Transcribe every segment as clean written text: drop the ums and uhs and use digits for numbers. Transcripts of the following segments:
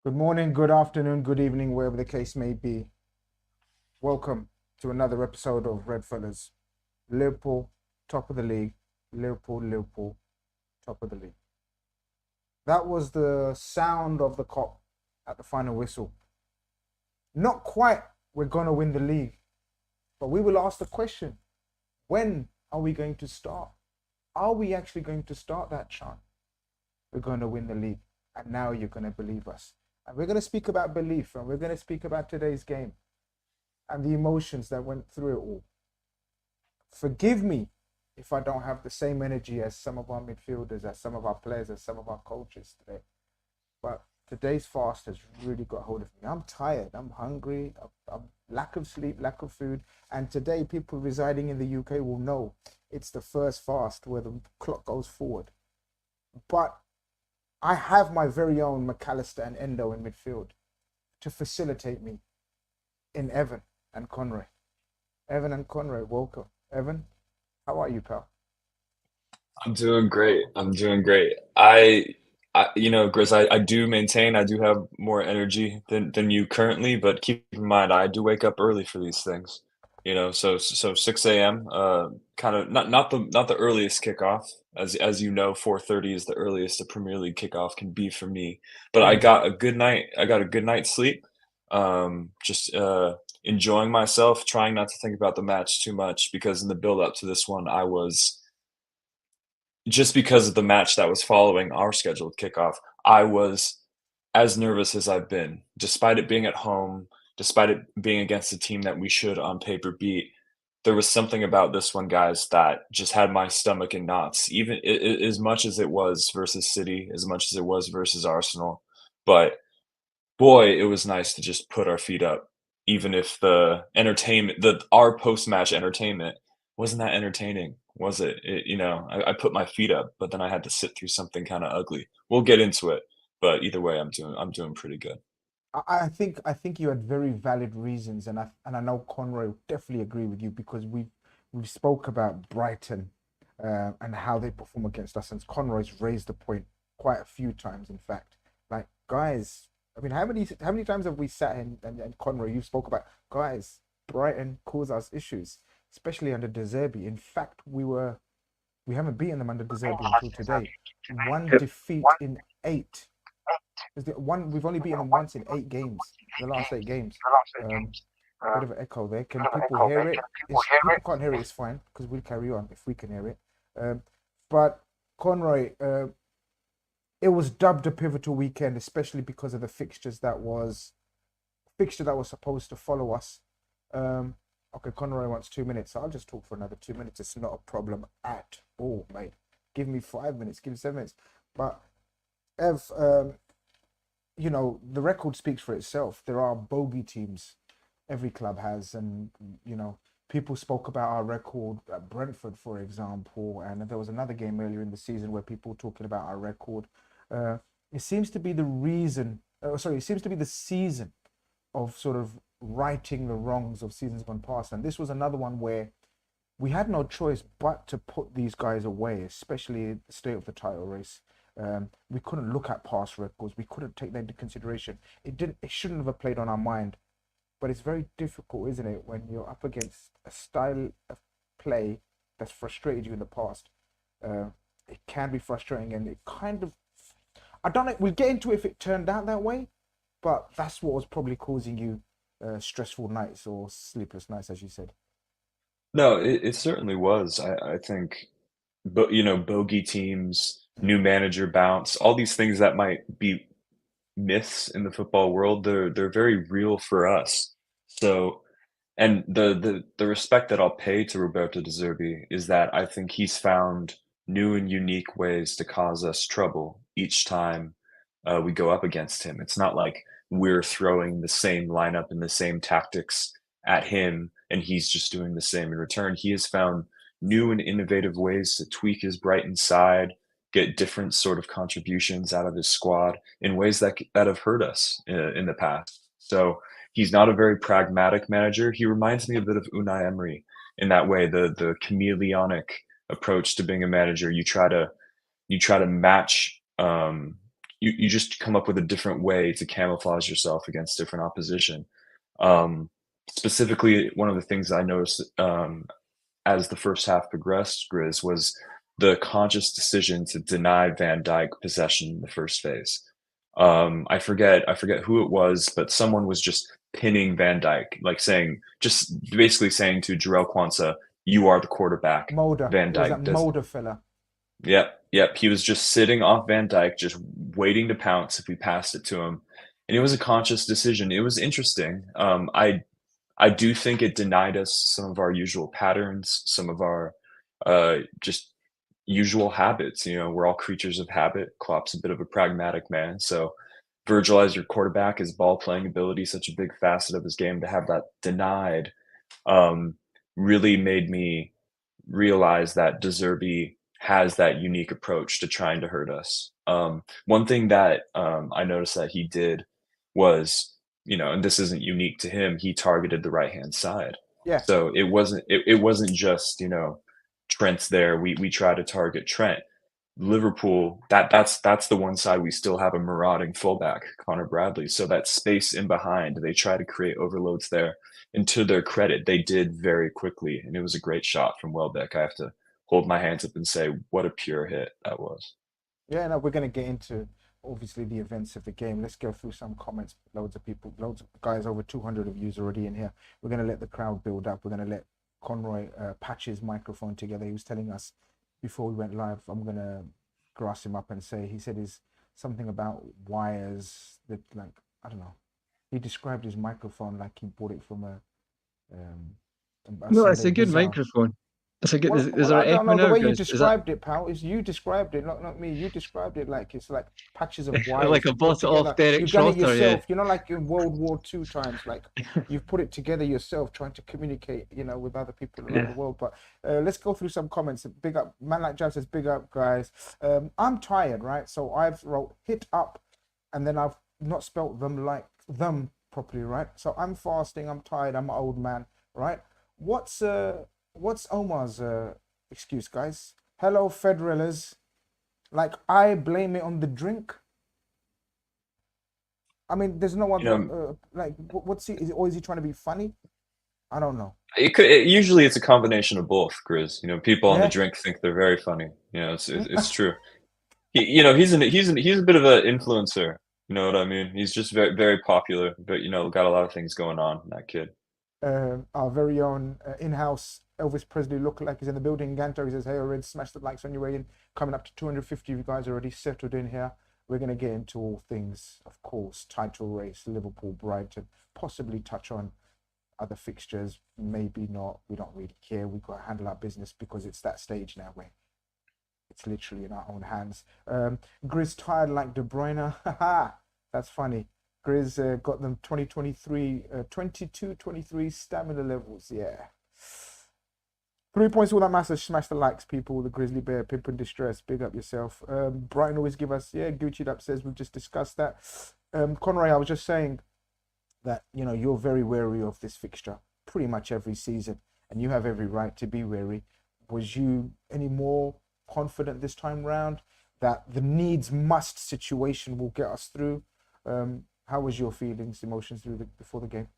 Good morning, good afternoon, good evening, wherever the case may be. Welcome to another episode of REDFELLAS. Liverpool, top of the league. Liverpool, top of the league. That was the sound of the cop at the final whistle. Not quite, we're going to win the league. But we will ask the question, when are we going to start? Are we actually going to start that chant? We're going to win the league. And now you're going to believe us. And we're going to speak about belief, and we're going to speak about today's game and the emotions that went through it all. Forgive me if I don't have the same energy as some of our midfielders, as some of our players, as some of our coaches today. But today's fast has really got hold of me. I'm tired. I'm hungry. I'm lack of sleep, lack of food. And today, people residing in the UK will know it's the first fast where the clock goes forward. But I have my very own MacAllister and Endo in midfield to facilitate me in Evan and Conroy. Evan and Conroy, welcome. Evan, how are you, pal? I'm doing great. I'm doing great. Grizz, I do maintain I do have more energy than you currently, but keep in mind I do wake up early for these things. So 6 a.m. Kind of not the earliest kickoff, as you know, 4:30 is the earliest a Premier League kickoff can be for me. But I Mm. got a good night. I got a good night's sleep. Just enjoying myself, trying not to think about the match too much because in the build up to this one, I was just because of the match that was following our scheduled kickoff, I was as nervous as I've been, despite it being at home, despite it being against a team that we should on paper beat. There was something about this one, guys, that just had my stomach in knots, even as much as it was versus City, as much as it was versus Arsenal. But boy, it was nice to just put our feet up, even if our post-match entertainment wasn't that entertaining, was it? I put my feet up, but then I had to sit through something kinda ugly. We'll get into it, but either way, I'm doing pretty good. I think you had very valid reasons, and I know Conroy will definitely agree with you because we've spoke about Brighton and how they perform against us, and Conroy's raised the point quite a few times. In fact, like guys, I mean, how many times have we sat in and Conroy, you spoke about guys, Brighton cause us issues, especially under De Zerbi. In fact, we haven't beaten them under De Zerbi until today. One defeat in eight. Is the one we've only beaten them once in 8 games, the last 8 games. Um, Bit of an echo there. Can people hear it? If people can't hear it, it's fine because we'll carry on if we can hear it. Um, but Conroy, it was dubbed a pivotal weekend, especially because of the fixture that was supposed to follow us. Um, okay, Conroy wants 2 minutes, so I'll just talk for another 2 minutes. It's not a problem at all, mate. Give me 5 minutes, give me 7 minutes. But Ev, the record speaks for itself. There are bogey teams, every club has, and people spoke about our record at Brentford, for example, and there was another game earlier in the season where people were talking about our record. Uh, it seems to be the reason. Sorry, it seems to be the season of sort of righting the wrongs of seasons gone past, and this was another one where we had no choice but to put these guys away, especially the state of the title race. We couldn't look at past records. We couldn't take that into consideration. It didn't. It shouldn't have played on our mind. But it's very difficult, isn't it, when you're up against a style of play that's frustrated you in the past. Uh, it can be frustrating, and it kind of. I don't know. We'll get into it if it turned out that way, but that's what was probably causing you stressful nights or sleepless nights, as you said. No, it certainly was. I think, but bogey teams, new Mm. manager bounce, all these things that might be myths in the football world, they're very real for us. So, and the respect that I'll pay to Roberto De Zerbi is that I think he's found new and unique ways to cause us trouble each time we go up against him. It's not like we're throwing the same lineup and the same tactics at him and he's just doing the same in return. He has found new and innovative ways to tweak his Brighton side, get different sort of contributions out of his squad in ways that have hurt us in the past. So he's not a very pragmatic manager. He reminds me a bit of Unai Emery in that way, the chameleonic approach to being a manager. You try to match you just come up with a different way to camouflage yourself against different opposition. Specifically, one of the things I noticed as the first half progressed, Grizz, was the conscious decision to deny Van Dijk possession in the first phase. I forget who it was, but someone was just pinning Van Dijk, like just basically saying to Jarell Quansah, "You are the quarterback." Mulder. Van It was Dijk that does. Mulder fella. Yep. He was just sitting off Van Dijk, just waiting to pounce if we passed it to him, and it was a conscious decision. It was interesting. I do think it denied us some of our usual patterns, some of our just usual habits. We're all creatures of habit. Klopp's a bit of a pragmatic man, so Virgil as your quarterback, his ball playing ability, such a big facet of his game, to have that denied, um, really made me realize that De Zerbi has that unique approach to trying to hurt us. One thing that I noticed that he did was, and this isn't unique to him, he targeted the right hand side. Yeah. So it wasn't just Trent's there. We try to target Trent. Liverpool, that's the one side we still have a marauding fullback, Connor Bradley. So that space in behind, they try to create overloads there. And to their credit, they did very quickly, and it was a great shot from Welbeck. I have to hold my hands up and say what a pure hit that was. Yeah, no, we're going to get into obviously the events of the game. Let's go through some comments. Loads of people, loads of guys, over 200 of yous already in here. We're going to let the crowd build up. We're going to let Conroy patch his microphone together. He was telling us before we went live, I'm going to grass him up and say, he said is something about wires that, like, I don't know. He described his microphone like he bought it from No, it's Sunday a good Bazaar. microphone. It's a good. Well, Is there I an don't echo know the now, way you guys? Is that described it, pal. Is you described it, not me. You described it like it's like patches of wires like I you put bought it off together. Derek You've done it Trotter? yourself. You know, like in World War II times, like you've put it together yourself, trying to communicate, with other people around the world. But let's go through some comments. Big up, man like Jav says, big up, guys. I'm tired, right? So I've wrote hit up, and then I've not spelt them like them properly, right? So I'm fasting. I'm tired. I'm an old man, right? What's Omar's excuse, guys? Hello, Federalers. Like, I blame it on the drink. I mean, there's no other. Like, what's he? Is he trying to be funny? I don't know. Usually it's a combination of both, Grizz. People on the Yeah. drink think they're very funny. It's true. He's a bit of an influencer. You know what I mean? He's just very, very popular, but got a lot of things going on, that kid. Our very own in-house Elvis Presley lookalike is in the building. Ganto, he says, hey, already smash the likes on your way in. Coming up to 250 of you guys already settled in here. We're going to get into all things, of course, title race, Liverpool, Brighton, possibly touch on other fixtures, maybe not. We don't really care. We've got to handle our business because it's that stage now where it's literally in our own hands. Grizz tired like De Bruyne. That's funny. Grizz got them 22-23 stamina levels. Yeah. 3 points, all that matters. Smash the likes, people. The Grizzly Bear, Pimp in Distress. Big up yourself. Brighton always give us, Gucci'd up says, we've just discussed that. Conroy, I was just saying that, you're very wary of this fixture pretty much every season, and you have every right to be wary. Was you any more confident this time round that the needs must situation will get us through? How was your feelings, emotions before the game?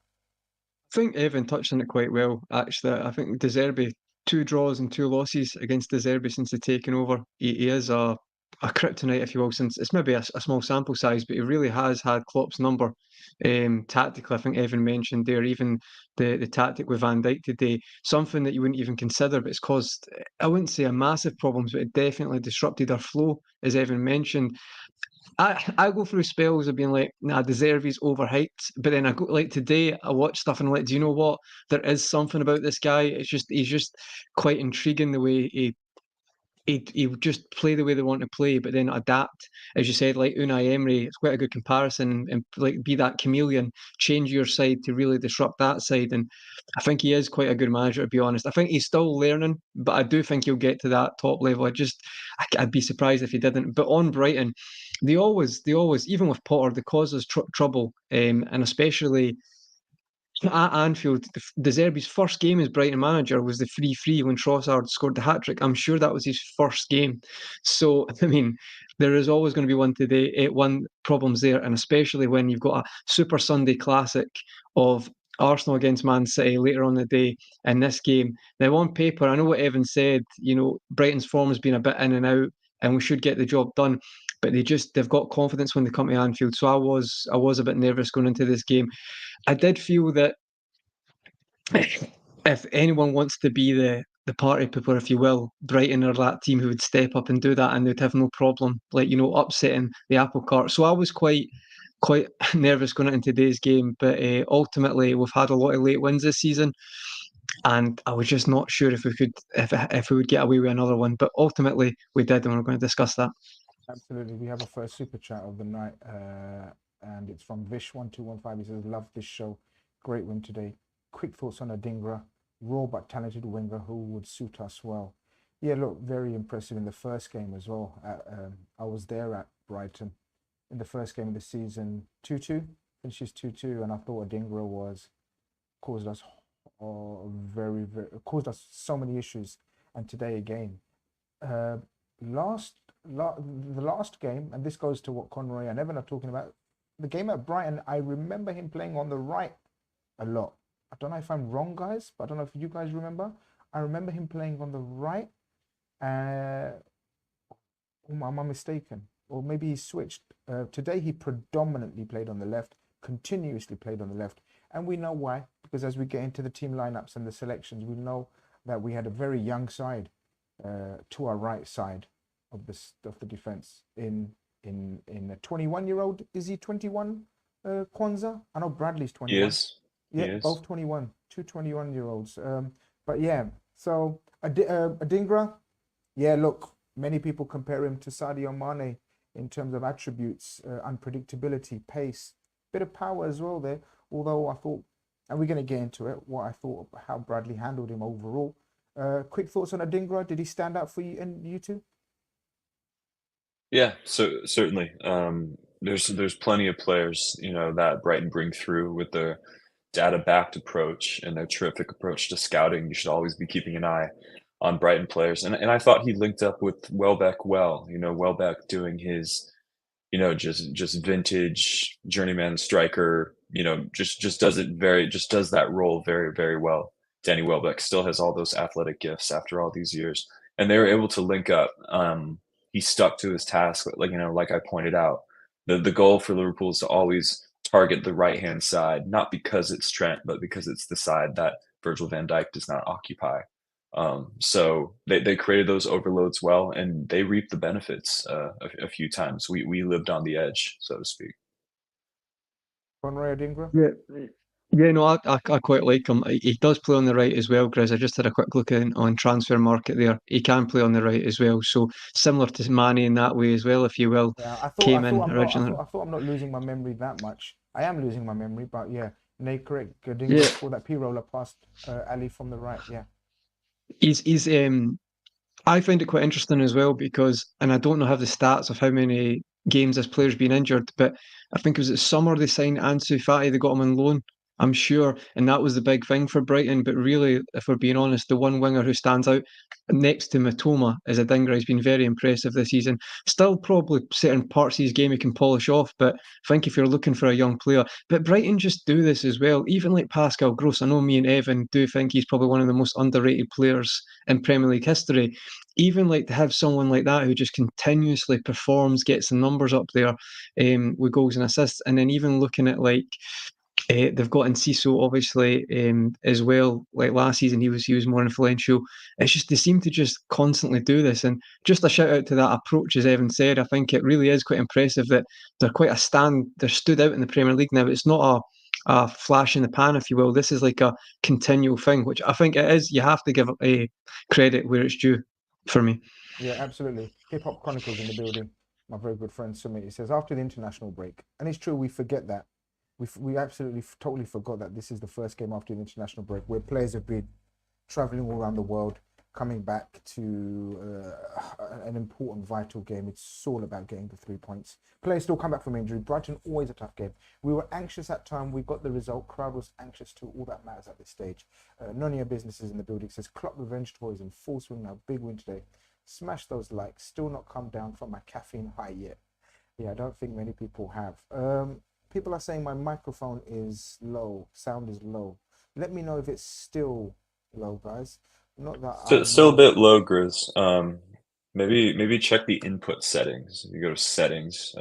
I think Evan touched on it quite well, actually. I think De Zerbi, 2 draws and 2 losses against De Zerbi since the taking over. He is a kryptonite, if you will, since it's maybe a small sample size, but he really has had Klopp's number. Tactically, I think Evan mentioned there, even the tactic with Van Dijk today, something that you wouldn't even consider, but it's caused, I wouldn't say a massive problems, but it definitely disrupted our flow, as Evan mentioned. I go through spells of being like, nah, De Zerbi's overhyped. But then I go, like today, I watch stuff and I'm like, do you know what? There is something about this guy. He's just quite intriguing the way he would just play the way they want to play, but then adapt, as you said, like Unai Emery. It's quite a good comparison, and like be that chameleon, change your side to really disrupt that side. And I think he is quite a good manager, to be honest. I think he's still learning, but I do think he'll get to that top level. I'd be surprised if he didn't. But on Brighton, they always, even with Potter, they cause us trouble, and especially at Anfield, De Zerbi's first game as Brighton manager was the 3-3 when Trossard scored the hat-trick. I'm sure that was his first game. So, I mean, there is always going to be one problems there, and especially when you've got a Super Sunday classic of Arsenal against Man City later on the day in this game. Now, on paper, I know what Evan said, Brighton's form has been a bit in and out, and we should get the job done. But they've got confidence when they come to Anfield. So I was a bit nervous going into this game. I did feel that if anyone wants to be the party pooper, if you will, Brighton are that team who would step up and do that, and they'd have no problem, upsetting the apple cart. So I was quite nervous going into today's game, but ultimately we've had a lot of late wins this season, and I was just not sure if we would get away with another one. But ultimately we did, and we're going to discuss that. Absolutely. We have a first super chat of the night, and it's from Vish1215. He says, "Love this show. Great win today. Quick thoughts on Adingra, raw but talented winger who would suit us well." Yeah, look, very impressive in the first game as well. I was there at Brighton in the first game of the season, 2-2, finishes 2-2, and I thought Adingra caused us caused us so many issues, and today again. The last game, and this goes to what Conroy and Evan are talking about, the game at Brighton, I remember him playing on the right a lot. I don't know if I'm wrong, guys, but I don't know if you guys remember. I remember him playing on the right. Or am I mistaken? Or maybe he switched. Today he predominantly played on the left, continuously played on the left. And we know why, because as we get into the team lineups and the selections, we know that we had a very young side to our right side of the defense in a 21-year-old. Is he 21, Kwanzaa? I know Bradley's 21. Yes. Yeah, both 21, two 21-year-olds. But yeah, so Adingra, yeah, look, many people compare him to Sadio Mane in terms of attributes, unpredictability, pace, bit of power as well there. Although I thought, and we're going to get into it, what I thought of how Bradley handled him overall. Quick thoughts on Adingra. Did he stand out for you and you two? Yeah, so certainly. There's plenty of players, that Brighton bring through with their data-backed approach and their terrific approach to scouting. You should always be keeping an eye on Brighton players. And I thought he linked up with Welbeck well. Welbeck doing his, just vintage journeyman striker, just does that role very, very well. Danny Welbeck still has all those athletic gifts after all these years. And they were able to link up. He stuck to his task, like I pointed out. The goal for Liverpool is to always target the right-hand side, not because it's Trent, but because it's the side that Virgil van Dijk does not occupy. So they created those overloads well, and they reaped the benefits a few times. We lived on the edge, so to speak. Conroy Adingra? Yeah, no, I quite like him. He does play on the right as well, Grizz. I just had a quick look on transfer market there. He can play on the right as well. So similar to Mane in that way as well, if you will. Yeah, I Came thought in originally. I thought I'm not losing my memory that much. I am losing my memory, but yeah, Nay, correct. Adingra for that P roller past Ali from the right. Yeah, he's I find it quite interesting as well because, and I don't know have the stats of how many games this player's been injured, but I think it was at summer they signed Ansu Fati, they got him on loan, I'm sure, and that was the big thing for Brighton. But really, if we're being honest, the one winger who stands out next to Matoma is Adingra. He's been very impressive this season. Still probably certain parts of his game he can polish off, but I think if you're looking for a young player, but Brighton just do this as well. Even like Pascal Gross, I know me and Evan do think he's probably one of the most underrated players in Premier League history. Even like to have someone like that who just continuously performs, gets the numbers up there with goals and assists, and then even looking at like they've got Enciso obviously as well. Like last season, he was more influential. It's just they seem to just constantly do this, and just a shout out to that approach, as Evan said. I think it really is quite impressive that they're they're stood out in the Premier League now. It's not a flash in the pan, if you will. This is like a continual thing, which I think it is. You have to give a credit where it's due for me. yeah, absolutely. Hip Hop Chronicles in the building. My very good friend Sumit. He says after the international break, and it's true. We forget that. We absolutely totally forgot that this is the first game after the international break where players have been traveling all around the world, coming back to an important, vital game. It's all about getting the 3 points. Players still come back from injury. Brighton, always a tough game. We were anxious at time. We got the result. Crowd was anxious too. All that matters at this stage. None of your businesses in the building. Says Klopp revenge toys in full swing now. Big win today. Smash those likes. Still not come down from my caffeine high yet. Yeah, I don't think many people have. People are saying my microphone is low. Sound is low. Let me know if it's still low, guys. Not that Still a bit low, Grizz. Maybe check the input settings. You go to settings,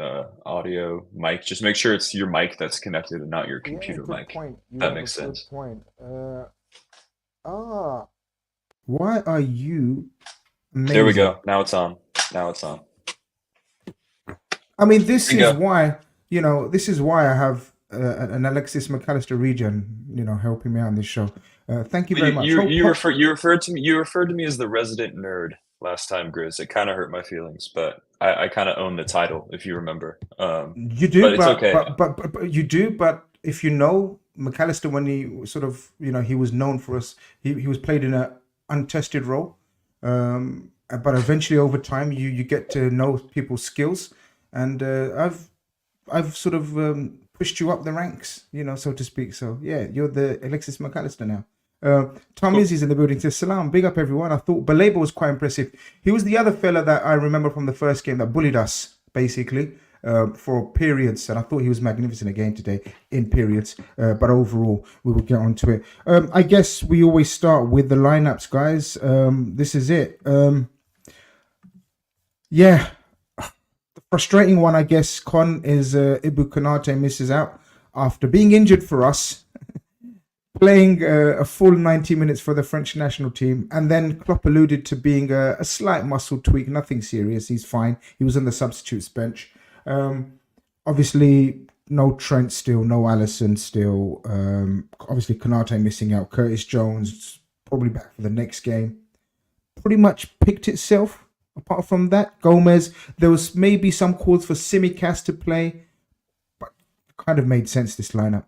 audio, mic. Just make sure it's your mic that's connected and not your computer good mic. point. That makes sense. Good point. Why are you amazing? There we go. Now it's on. Now it's on. I mean, this is why, this is why I have an Alexis MacAllister regen, helping me out on this show. Thank you very much. You referred to me as the resident nerd last time, Grizz. It kind of hurt my feelings, but I kind of own the title, if you remember. You do, but it's okay. But you do. But if you know MacAllister, when he sort of, he was known for us. He was played in an untested role, but eventually over time you get to know people's skills, and I've sort of pushed you up the ranks, so to speak. So yeah, you're the Alexis MacAllister now. Tom Izzy's in the building. Says salam, big up everyone. I thought Baleba was quite impressive. He was the other fella that I remember from the first game that bullied us basically for periods, and I thought he was magnificent again today in periods. But overall, we will get onto it. I guess we always start with the lineups, guys. This is it. Yeah. Frustrating one, I guess, Con, is Ibu Konate misses out after being injured for us, playing a full 90 minutes for the French national team, and then Klopp alluded to being a slight muscle tweak, nothing serious, he's fine. He was on the substitutes bench. Obviously, no Trent still, no Alisson still. Obviously, Konate missing out. Curtis Jones probably back for the next game. Pretty much picked itself. Apart from that, Gomez, there was maybe some calls for Simicast to play, but kind of made sense, this lineup.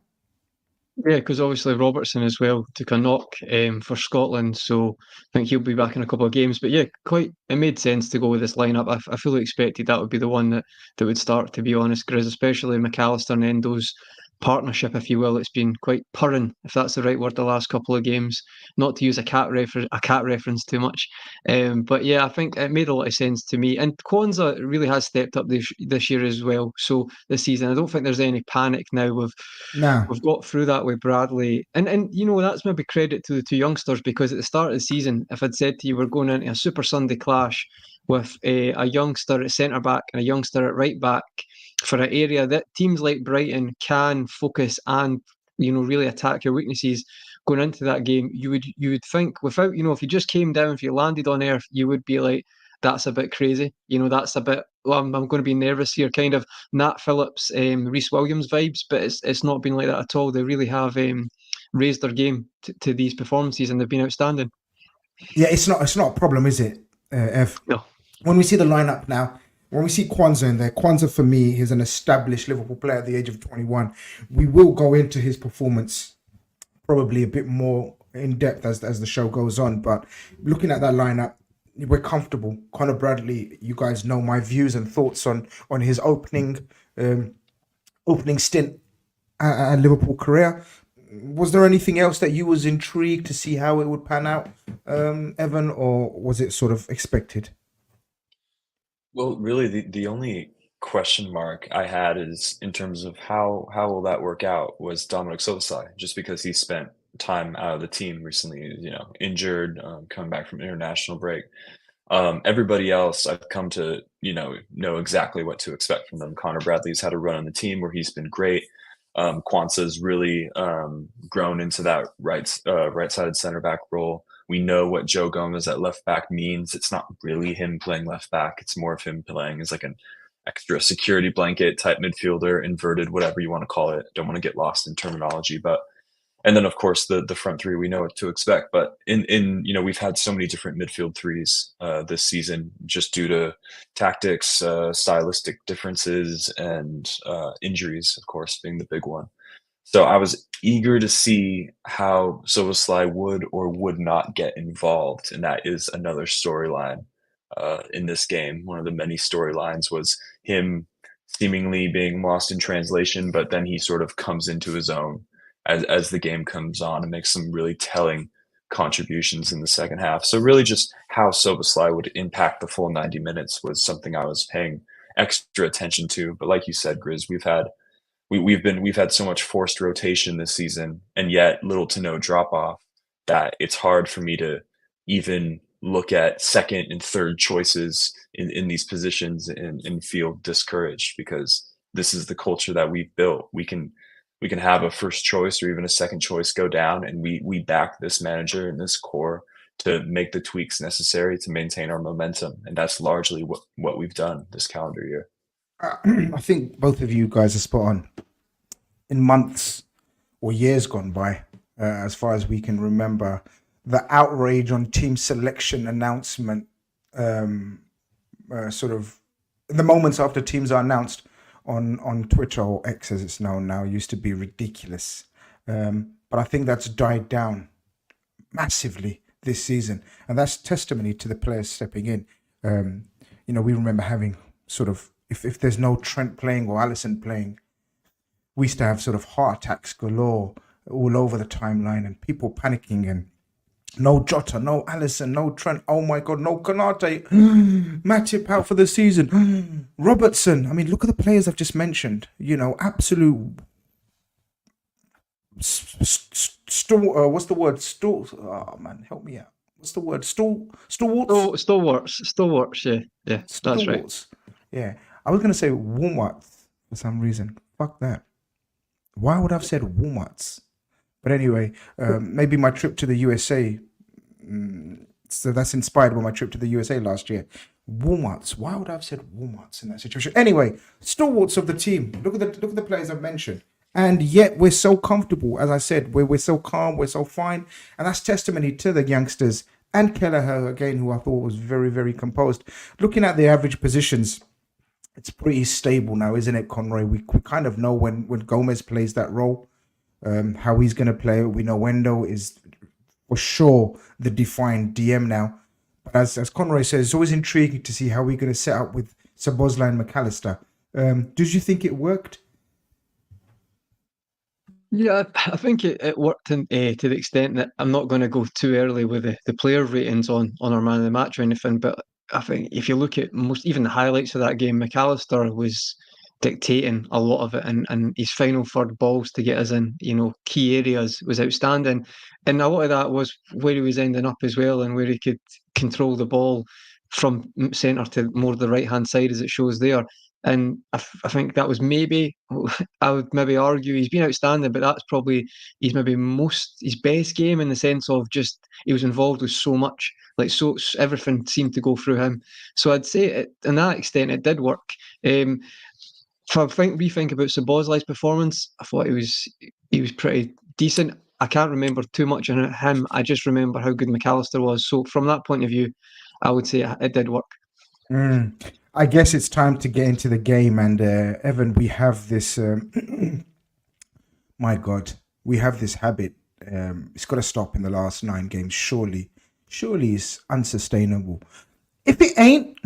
Yeah, because obviously Robertson as well took a knock for Scotland, so I think he'll be back in a couple of games. But yeah, it made sense to go with this lineup. I fully expected that would be the one that would start, to be honest, Grizz, especially MacAllister and Endo's partnership, if you will. It's been quite purring, if that's the right word, the last couple of games. Not to use a cat reference too much, but yeah, I think it made a lot of sense to me. And Kwanzaa really has stepped up this year as well. So this season, I don't think there's any panic now. We've got through that with Bradley, and that's maybe credit to the two youngsters, because at the start of the season, if I'd said to you we're going into a Super Sunday clash with a youngster at centre back and a youngster at right back, for an area that teams like Brighton can focus and really attack your weaknesses going into that game, you would think, without if you just came down, if you landed on earth, you would be like, that's a bit crazy. That's a bit, well, I'm going to be nervous here, kind of Nat Phillips, Reece Williams vibes, but it's not been like that at all. They really have raised their game to these performances, and they've been outstanding. Yeah, it's not a problem, is it, Ev? No. When we see the lineup now, when we see Kwanzaa in there, Kwanzaa for me is an established Liverpool player at the age of 21. We will go into his performance probably a bit more in depth as the show goes on. But looking at that lineup, we're comfortable. Conor Bradley, you guys know my views and thoughts on his opening stint at Liverpool career. Was there anything else that you was intrigued to see how it would pan out, Evan, or was it sort of expected? Well, really, the only question mark I had is in terms of how will that work out was Dominic Szoboszlai, just because he spent time out of the team recently, injured, coming back from international break. Everybody else I've come to, know exactly what to expect from them. Conor Bradley's had a run on the team where he's been great. Kwanzaa's really grown into that right-sided center back role. We know what Joe Gomez at left back means. It's not really him playing left back. It's more of him playing as like an extra security blanket type midfielder, inverted, whatever you want to call it. Don't want to get lost in terminology, and then of course the front three, we know what to expect. But in we've had so many different midfield threes this season, just due to tactics, stylistic differences, and injuries, of course, being the big one. So I was eager to see how Soboslai would or would not get involved, and that is another storyline in this game. One of the many storylines was him seemingly being lost in translation, but then he sort of comes into his own as the game comes on and makes some really telling contributions in the second half. So really just how Soboslai would impact the full 90 minutes was something I was paying extra attention to. But like you said, Grizz, we've had so much forced rotation this season and yet little to no drop off that it's hard for me to even look at second and third choices in these positions and feel discouraged, because this is the culture that we've built. We can have a first choice or even a second choice go down, and we back this manager and this core to make the tweaks necessary to maintain our momentum. And that's largely what we've done this calendar year. I think both of you guys are spot on. In months or years gone by, as far as we can remember, the outrage on team selection announcement, sort of the moments after teams are announced on Twitter, or X as it's known now, used to be ridiculous. But I think that's died down massively this season, and that's testimony to the players stepping in. We remember having sort of, if there's no Trent playing or Alisson playing, we used to have sort of heart attacks galore all over the timeline and people panicking, and no Jota, no Allister, no Trent, oh my God, no Konate, Matip out for the season, Robertson. I mean, look at the players I've just mentioned, absolute what's the word? Oh man, help me out. What's the word? Stalwarts? Stalwarts, yeah. Yeah, that's right. Yeah, I was going to say Walmarts for some reason. Fuck that. Why would I have said Walmarts? But anyway, maybe my trip to the USA. So that's inspired by my trip to the USA last year. Walmarts. Why would I have said Walmarts in that situation? Anyway, stalwarts of the team. Look at the players I've mentioned. And yet we're so comfortable, as I said, we're so calm, we're so fine. And that's testimony to the youngsters and Kelleher, again, who I thought was very, very composed. Looking at the average positions, it's pretty stable now, isn't it, Conroy? We kind of know when Gomez plays that role, how he's going to play it. We know Wendo is for sure the defined DM now. But as Conroy says, it's always intriguing to see how we're going to set up with Szoboszlai and MacAllister. Did you think it worked? Yeah, I think it worked to the extent that I'm not going to go too early with the player ratings on our man of the match or anything, but I think if you look at even the highlights of that game, MacAllister was dictating a lot of it, and his final third balls to get us in, key areas was outstanding. And a lot of that was where he was ending up as well, and where he could control the ball from centre to more the right hand side as it shows there. And I think that was maybe, I would maybe argue he's been outstanding, but that's probably his best game, in the sense of just he was involved with so much, so everything seemed to go through him. So I'd say in that extent it did work. If we think about Szoboszlai's performance, I thought he was pretty decent. I can't remember too much on him. I just remember how good MacAllister was. So from that point of view, I would say it did work. I guess it's time to get into the game. And Evan, we have this, my God, we have this habit. It's got to stop in the last 9 games. Surely it's unsustainable. If it ain't,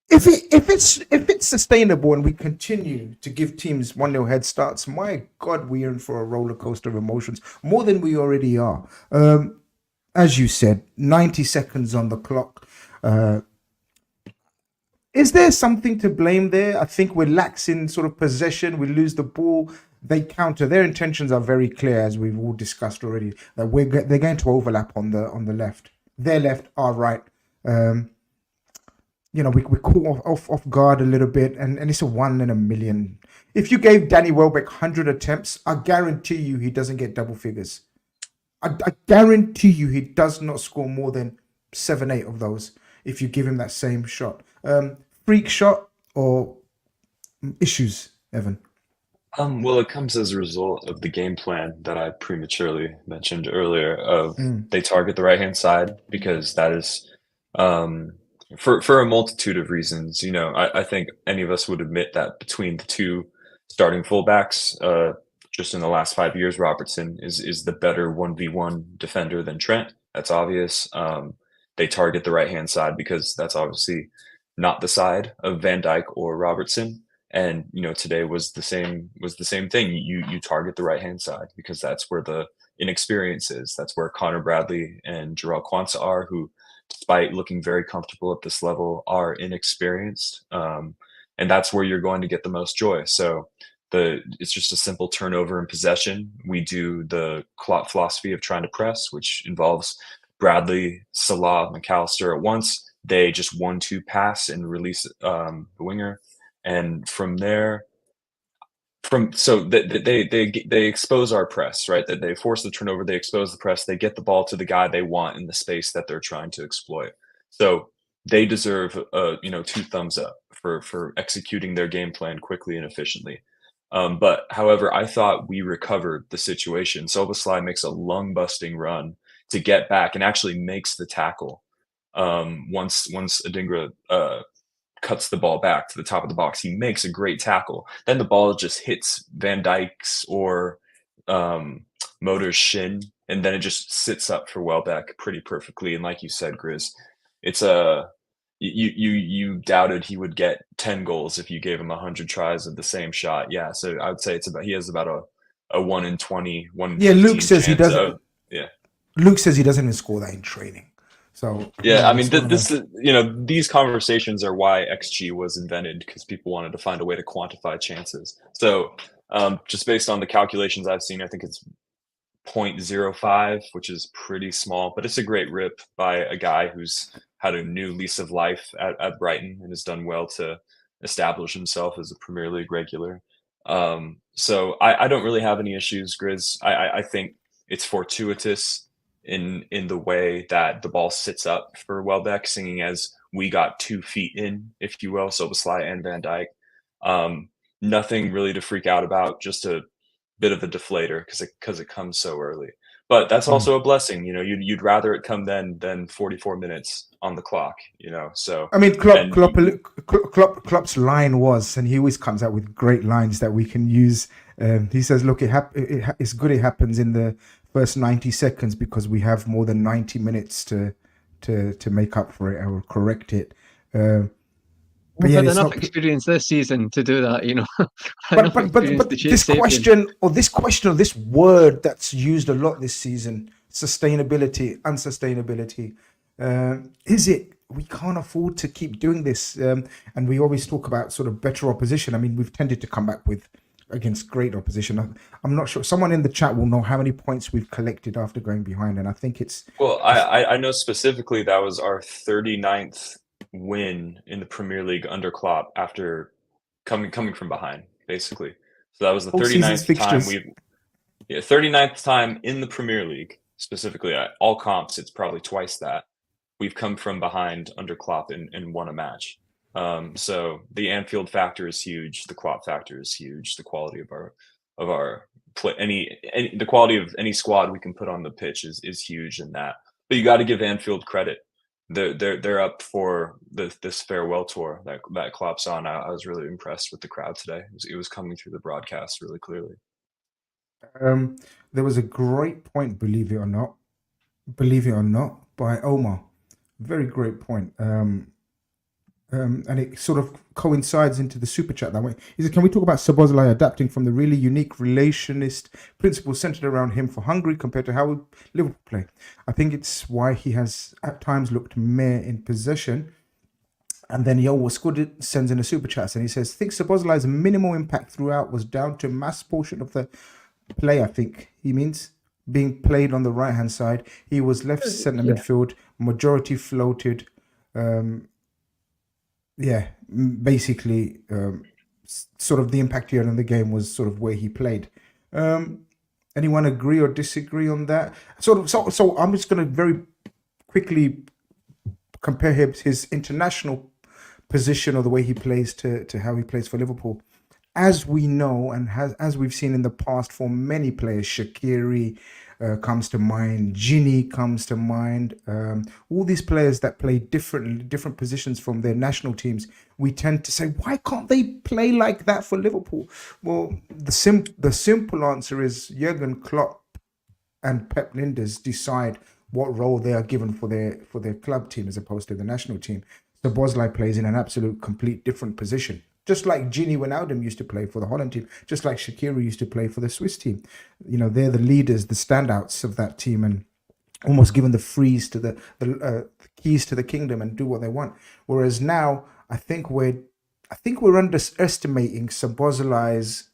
if it's sustainable and we continue to give teams 1-0 head starts, my God, we're in for a roller coaster of emotions, more than we already are. As you said, 90 seconds on the clock. Is there something to blame there? I think we're lax in sort of possession. We lose the ball. They counter. Their intentions are very clear, as we've all discussed already, that they're going to overlap on the left. Their left, our right. We caught off guard a little bit, and it's a 1 in a million. If you gave Danny Welbeck 100 attempts, I guarantee you he doesn't get double figures. I guarantee you he does not score more than 7-8 of those if you give him that same shot. Freak shot or issues, Evan? Well, it comes as a result of the game plan that I prematurely mentioned earlier of they target the right-hand side, because that is for a multitude of reasons. I think any of us would admit that between the two starting fullbacks, just in the last 5 years, Robertson is the better 1v1 defender than Trent. That's obvious. They target the right-hand side because that's obviously not the side of Van Dijk or Robertson. And today was the same thing. You target the right-hand side because that's where the inexperience is. That's where Connor Bradley and Jarrell Quansah are, who, despite looking very comfortable at this level, are inexperienced. And that's where you're going to get the most joy. So it's just a simple turnover and possession. We do the Klopp philosophy of trying to press, which involves Bradley, Salah, MacAllister at once. They just 1-2 pass and release the winger, and from there, they expose our press, right? That they force the turnover, they expose the press, they get the ball to the guy they want in the space that they're trying to exploit. So they deserve 2 thumbs up for executing their game plan quickly and efficiently. But however, I thought we recovered the situation. Szoboszlai makes a lung-busting run to get back and actually makes the tackle. Once Adingra cuts the ball back to the top of the box, he makes a great tackle. Then the ball just hits Van Dijk's or Motor's shin, and then it just sits up for Welbeck pretty perfectly. And like you said, Grizz, it's you doubted he would get 10 goals if you gave him 100 tries of the same shot. Yeah, so I would say he has about a 1 in 20, 1 in 15 Luke says he doesn't. Yeah, Luke says he doesn't even score that in training. So yeah, I mean, this is these conversations are why XG was invented, because people wanted to find a way to quantify chances. So just based on the calculations I've seen, I think it's 0.05, which is pretty small, but it's a great rip by a guy who's had a new lease of life at Brighton and has done well to establish himself as a Premier League regular. So I don't really have any issues, Grizz. I think it's fortuitous in the way that the ball sits up for Welbeck, seeing as we got 2 feet in, if you will, Szoboszlai and Van Dijk. Nothing really to freak out about, just a bit of a deflator because it comes so early. But that's also a blessing, you'd rather it come then than 44 minutes on the clock, so. I mean, Klopp's line was, and he always comes out with great lines that we can use. He says, look, it's good it happens in the first 90 seconds because we have more than 90 minutes to make up for it or correct it. We've had enough experience this season to do that, But this question or this word that's used a lot this season, sustainability, unsustainability, is it? We can't afford to keep doing this, and we always talk about sort of better opposition. I mean, we've tended to come back against great opposition. I'm not sure. Someone in the chat will know how many points we've collected after going behind, and I think it's. Well, I know specifically that was our 39th win in the Premier League under Klopp after coming from behind, basically. So that was the 39th time 39th time in the Premier League, specifically at all comps. It's probably twice that we've come from behind under Klopp and won a match. So the Anfield factor is huge. The Klopp factor is huge. The quality of our play, the quality of any squad we can put on the pitch is huge in that. But you got to give Anfield credit. They're up for this farewell tour that Klopp's on. I was really impressed with the crowd today. It was coming through the broadcast really clearly. There was a great point, believe it or not, by Omar. Very great point. And it sort of coincides into the super chat that way. He said, can we talk about Szoboszlai adapting from the really unique relationist principles centered around him for Hungary compared to how Liverpool play? I think it's why he has at times looked meh in possession. And then Yo sends in a super chat and he says, think Szoboszlai's minimal impact throughout was down to mass portion of the play, I think he means, being played on the right-hand side. He was left centre midfield, majority floated. Basically, sort of the impact he had on the game was sort of where he played. Anyone agree or disagree on that? So I'm just going to very quickly compare his international position or the way he plays to how he plays for Liverpool. As we know and as we've seen in the past for many players, Shaqiri, comes to mind. Ginny comes to mind. All these players that play different positions from their national teams. We tend to say, why can't they play like that for Liverpool? Well, the simple answer is Jurgen Klopp and Pep Linders decide what role they are given for their club team as opposed to the national team. So Bosley plays in an absolute complete different position. Just like Gini Wijnaldum used to play for the Holland team, just like Shaqiri used to play for the Swiss team. You know, they're the leaders, the standouts of that team, and almost given the freeze to the keys to the kingdom and do what they want. Whereas now, I think we're underestimating Szoboszlai's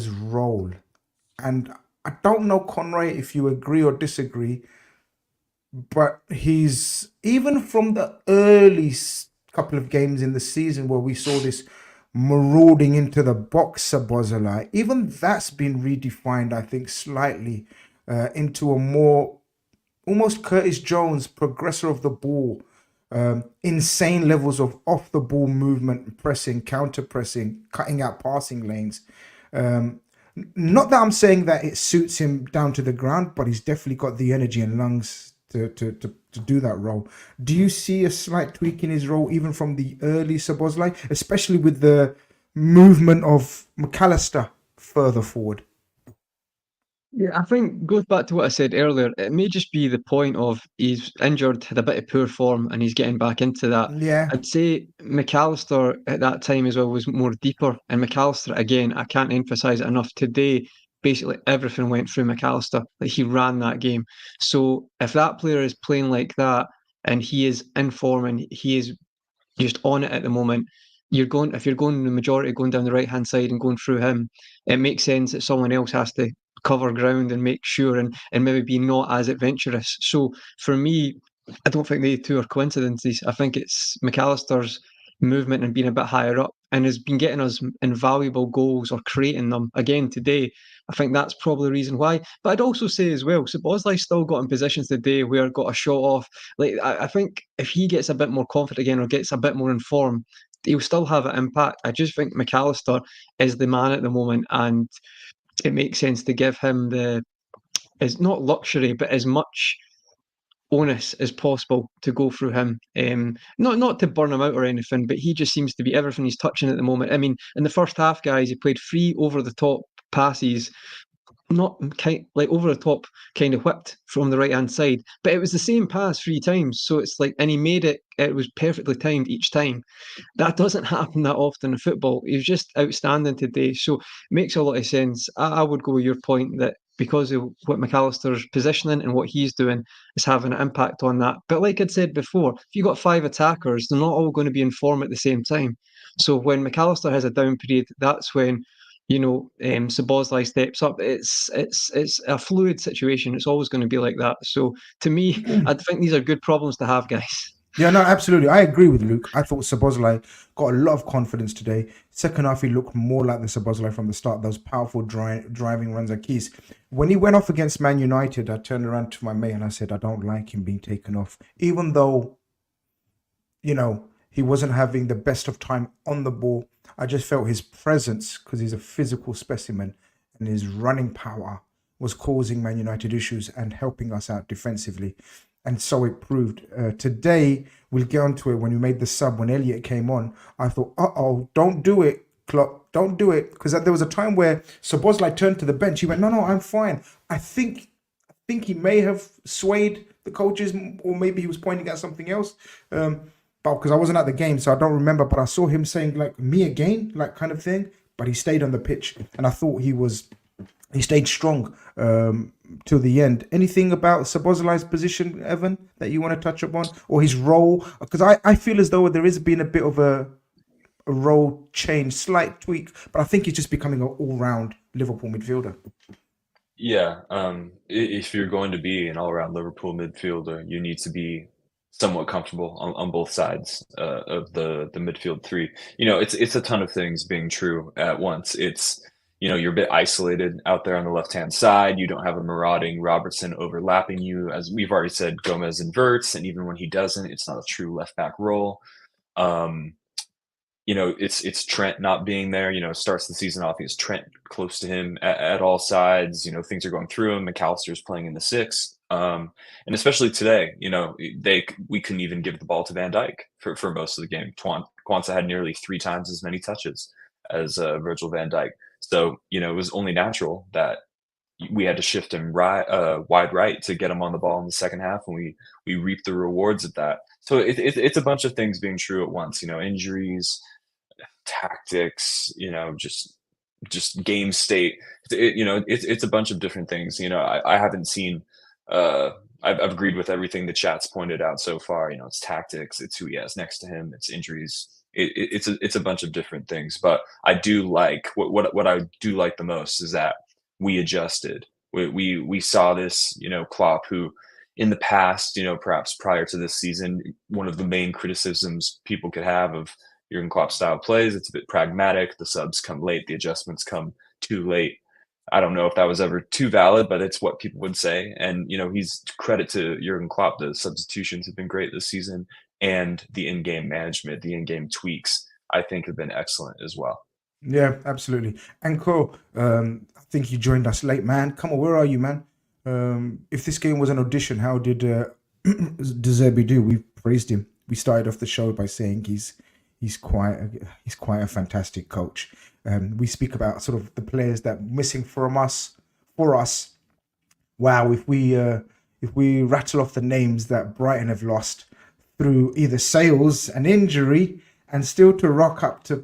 role. And I don't know, Conroy, if you agree or disagree, but he's, even from the early couple of games in the season where we saw this marauding into the box Szoboszlai, even that's been redefined, I think, slightly into a more almost Curtis Jones, progressor of the ball, insane levels of off the ball movement, pressing, counter pressing, cutting out passing lanes. Not that I'm saying that it suits him down to the ground, but he's definitely got the energy and lungs to do that role. Do you see a slight tweak in his role even from the early Szoboszlai, especially with the movement of MacAllister further forward? Yeah, I think goes back to what I said earlier. It may just be the point of he's injured, had a bit of poor form, and he's getting back into that. Yeah. I'd say MacAllister at that time as well was more deeper. And MacAllister, again, I can't emphasize it enough. Today, basically everything went through MacAllister. Like, he ran that game. So if that player is playing like that and he is in form and he is just on it at the moment, if you're going the majority going down the right hand side and going through him, it makes sense that someone else has to cover ground and make sure and maybe be not as adventurous. So for me, I don't think the two are coincidences. I think it's MacAllister's movement and being a bit higher up and has been getting us invaluable goals or creating them again today. I think that's probably the reason why. But I'd also say as well, Szoboszlai still got in positions today where got a shot off. Like, I think if he gets a bit more confident again or gets a bit more informed, he'll still have an impact. I just think MacAllister is the man at the moment, and it makes sense to give him is not luxury, but as much onus as possible to go through him. Not to burn him out or anything, but he just seems to be everything he's touching at the moment. I mean, in the first half, guys, he played 3 over the top passes, not like over the top, kind of whipped from the right hand side, but it was the same pass 3 times. So it's like, and he made it. It was perfectly timed each time. That doesn't happen that often in football. He was just outstanding today. So it makes a lot of sense. I would go with your point that because of what MacAllister's positioning and what he's doing is having an impact on that. But like I'd said before, if you got 5 attackers, they're not all going to be in form at the same time. So when MacAllister has a down period, that's when Szoboszlai steps up. It's a fluid situation. It's always going to be like that. So to me, I think these are good problems to have, guys. Yeah, no, absolutely. I agree with Luke. I thought Szoboszlai got a lot of confidence today. Second half, he looked more like the Szoboszlai from the start. Those powerful driving runs are keys. When he went off against Man United, I turned around to my mate and I said, I don't like him being taken off. Even though, he wasn't having the best of time on the ball. I just felt his presence, because he's a physical specimen, and his running power was causing Man United issues and helping us out defensively. And so it proved. Today, we'll get onto it. When we made the sub, when Elliot came on, I thought, don't do it, Klopp, don't do it. Because there was a time where Szoboszlai turned to the bench. He went, no, I'm fine. I think he may have swayed the coaches, or maybe he was pointing at something else. But because I wasn't at the game, so I don't remember. But I saw him saying, like, me again, like, kind of thing. But he stayed on the pitch. And I thought he stayed strong till the end. Anything about Szoboszlai's position, Evan, that you want to touch upon, or his role? Because I feel as though there has been a bit of a role change, slight tweak, but I think he's just becoming an all-round Liverpool midfielder. Yeah, if you're going to be an all-around Liverpool midfielder, you need to be somewhat comfortable on both sides of the midfield three. It's a ton of things being true at once. It's you're a bit isolated out there on the left-hand side. You don't have a marauding Robertson overlapping you. As we've already said, Gomez inverts, and even when he doesn't, it's not a true left-back role. it's Trent not being there. Starts the season off. He has Trent close to him at all sides. Things are going through him. MacAllister's playing in the six. And especially today, we couldn't even give the ball to Van Dijk for most of the game. Kwanzaa had nearly 3 times as many touches as Virgil van Dijk. So, it was only natural that we had to shift him wide right to get him on the ball in the second half, and we reaped the rewards of that. So it's a bunch of things being true at once. Injuries, tactics, just game state. It's a bunch of different things. I haven't seen. I've agreed with everything the chat's pointed out so far. It's tactics, it's who he has next to him, it's injuries. It's a bunch of different things. But I do like what I do like the most is that we adjusted. We saw this, Klopp, who in the past, perhaps prior to this season, one of the main criticisms people could have of Jurgen Klopp style plays, it's a bit pragmatic. The subs come late, the adjustments come too late. I don't know if that was ever too valid, but it's what people would say. And, he's credit to Jurgen Klopp. The substitutions have been great this season, and the in-game management, the in-game tweaks, I think have been excellent as well. Yeah, absolutely. And Cole, I think you joined us late, man. Come on, where are you, man? If this game was an audition, how did De Zerbi do? We praised him. We started off the show by saying he's quite a fantastic coach. We speak about sort of the players that are missing for us. Wow, if we rattle off the names that Brighton have lost through either sales and injury, and still to rock up to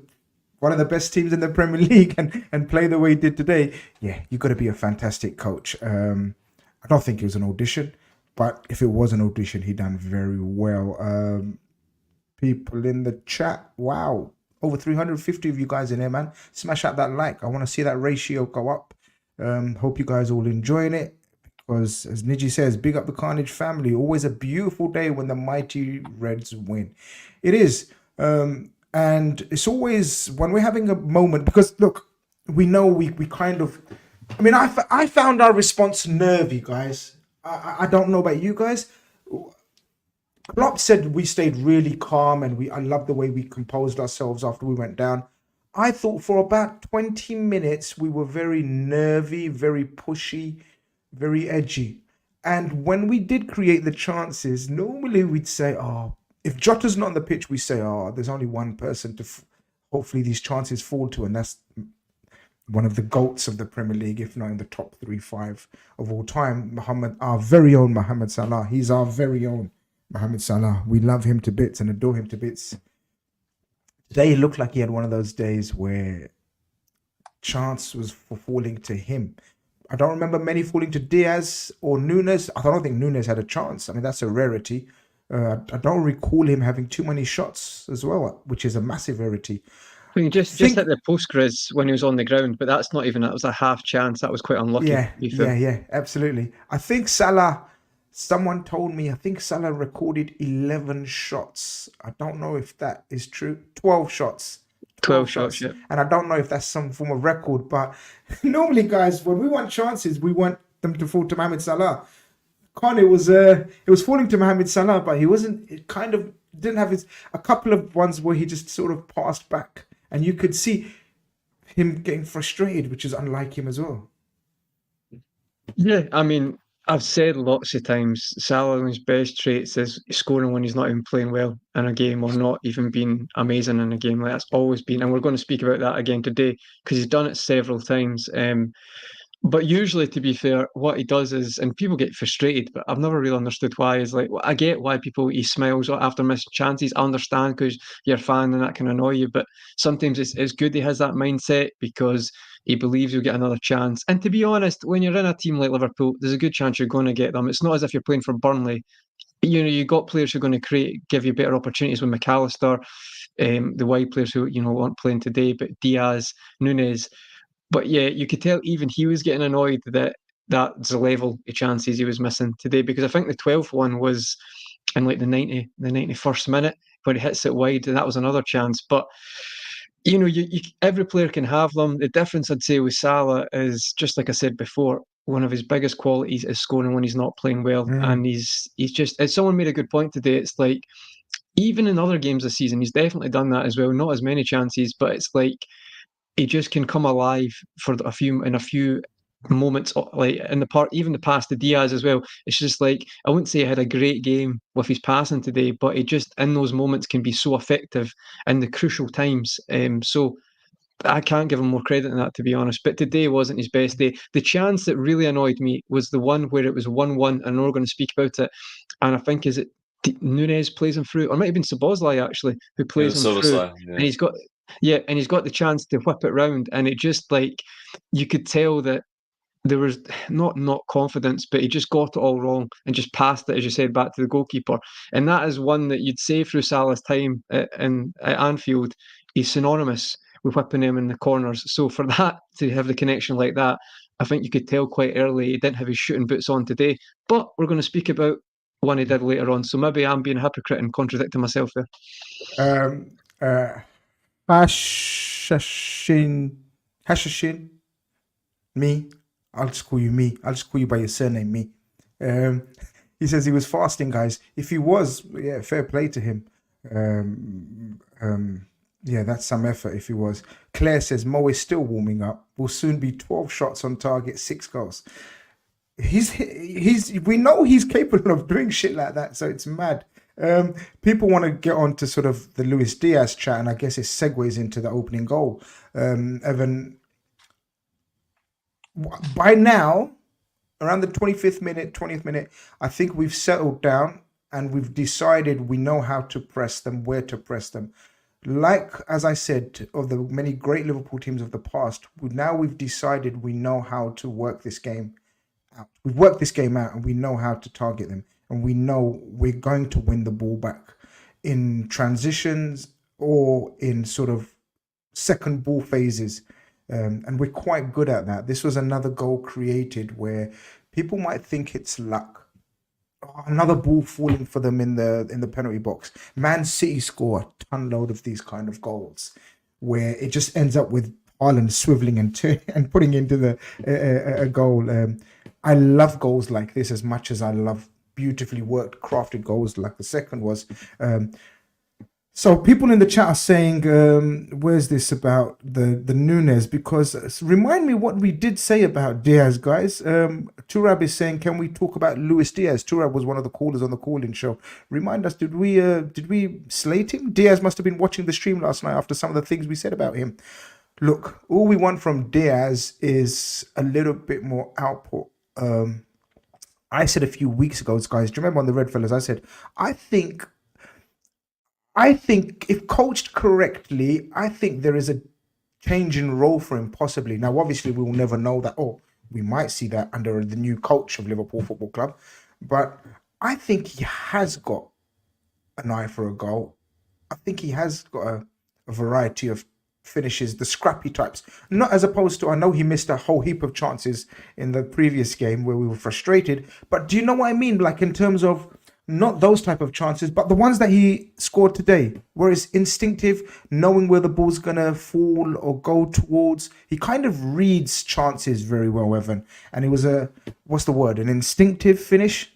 one of the best teams in the Premier League and play the way he did today, yeah, you've got to be a fantastic coach. I don't think it was an audition, but if it was an audition, he done very well. People in the chat, wow, over 350 of you guys in here, man. Smash out that like. I want to see that ratio go up. Hope you guys all enjoying it, because as Niji says, big up the Carnage family. Always a beautiful day when the mighty Reds win. It is. And it's always when we're having a moment, because look, we know we kind of, I found our response nervy, guys. I don't know about you guys. Klopp said we stayed really calm, and I love the way we composed ourselves after we went down. I thought for about 20 minutes we were very nervy, very pushy, very edgy. And when we did create the chances, normally we'd say, if Jota's not on the pitch, we say, there's only one person to hopefully these chances fall to, and that's one of the GOATs of the Premier League, if not in the top 3-5 of all time, our very own Mohamed Salah. He's our very own Mohamed Salah. We love him to bits and adore him to bits. Today, it looked like he had one of those days where chance was for falling to him. I don't remember many falling to Diaz or Nunes. I don't think Nunes had a chance. That's a rarity. I don't recall him having too many shots as well, which is a massive rarity. Just hit the post, Grizz, when he was on the ground, but that was a half chance. That was quite unlucky. Yeah, absolutely. I think Salah, someone told me, Salah recorded 11 shots. I don't know if that is true. 12 shots. 12 shots, yeah. And I don't know if that's some form of record, but normally, guys, when we want chances, we want them to fall to Mohamed Salah. It was falling to Mohamed Salah, but he wasn't. It kind of didn't have a couple of ones where he just sort of passed back, and you could see him getting frustrated, which is unlike him as well. Yeah, I've said lots of times, Salah's best traits is scoring when he's not even playing well in a game, or not even being amazing in a game. Like that's always been, and we're going to speak about that again today because he's done it several times. But usually, to be fair, what he does is, and people get frustrated, but I've never really understood why. Is like, I get why he smiles after missed chances. I understand because you're a fan and that can annoy you. But sometimes it's good he has that mindset because he believes you'll get another chance. And to be honest, when you're in a team like Liverpool, there's a good chance you're going to get them. It's not as if you're playing for Burnley. You got players who are going to give you better opportunities with MacAllister, the wide players who aren't playing today, but Diaz, Nunes. But yeah, you could tell even he was getting annoyed that that's the level of chances he was missing today, because I think the 12th one was in like the 91st minute where he hits it wide, and that was another chance. But every player can have them. The difference I'd say with Salah is, just like I said before, one of his biggest qualities is scoring when he's not playing well. And he's just, as someone made a good point today, it's like even in other games this season, he's definitely done that as well. Not as many chances, but it's like he just can come alive for a few moments, like in the part, even the pass to Diaz as well. It's just like, I wouldn't say he had a great game with his passing today, but he just in those moments can be so effective in the crucial times. So I can't give him more credit than that, to be honest. But today wasn't his best day. The chance that really annoyed me was the one where it was 1-1, and we're going to speak about it. And I think, is it Nunez plays him through, or it might have been Szoboszlai actually, who It plays was him through, Silverslide, and he's got, yeah, and he's got the chance to whip it round, and it just like, you could tell that there was not confidence, but he just got it all wrong and just passed it, as you said, back to the goalkeeper. And that is one that you'd say through Salah's time at Anfield, he's synonymous with whipping them in the corners. So for that to have the connection like that, I think you could tell quite early he didn't have his shooting boots on today. But we're going to speak about one he did later on. So maybe I'm being a hypocrite and contradicting myself there. Hashashin, me. I'll just call you me. I'll just call you by your surname, me. He says he was fasting, guys. If he was, yeah, fair play to him. Yeah, that's some effort if he was. Claire says Mo is still warming up. Will soon be 12 shots on target, 6 goals. We know he's capable of doing shit like that, so it's mad. People want to get on to sort of the Luis Diaz chat, and I guess it segues into the opening goal. Evan, by now, around the 20th minute, I think we've settled down and we've decided we know how to press them, where to press them. Like, as I said, of the many great Liverpool teams of the past, we've decided we know how to work this game out. We've worked this game out and we know how to target them. And we know we're going to win the ball back in transitions or in sort of second ball phases. And we're quite good at that. This was another goal created where people might think it's luck. Another ball falling for them in the penalty box. Man City score a ton load of these kind of goals where it just ends up with Haaland swiveling and putting into a goal. I love goals like this as much as I love beautifully worked, crafted goals like the second was. So people in the chat are saying, where's this about the Nunez? Because remind me what we did say about Diaz, guys. Turab is saying, can we talk about Luis Diaz? Turab was one of the callers on the call-in show. Remind us, did we slate him? Diaz must have been watching the stream last night after some of the things we said about him. Look, all we want from Diaz is a little bit more output. I said a few weeks ago, guys, do you remember on the REDFELLAS, I said, I think if coached correctly, I think there is a change in role for him, possibly. Now, obviously, we will never know that. Oh, we might see that under the new coach of Liverpool Football Club. But I think he has got an eye for a goal. I think he has got a variety of finishes, the scrappy types. Not as opposed to, I know he missed a whole heap of chances in the previous game where we were frustrated. But do you know what I mean? Like in terms of, not those type of chances, but the ones that he scored today, where it's instinctive, knowing where the ball's going to fall or go towards. He kind of reads chances very well, Evan. And it was an instinctive finish?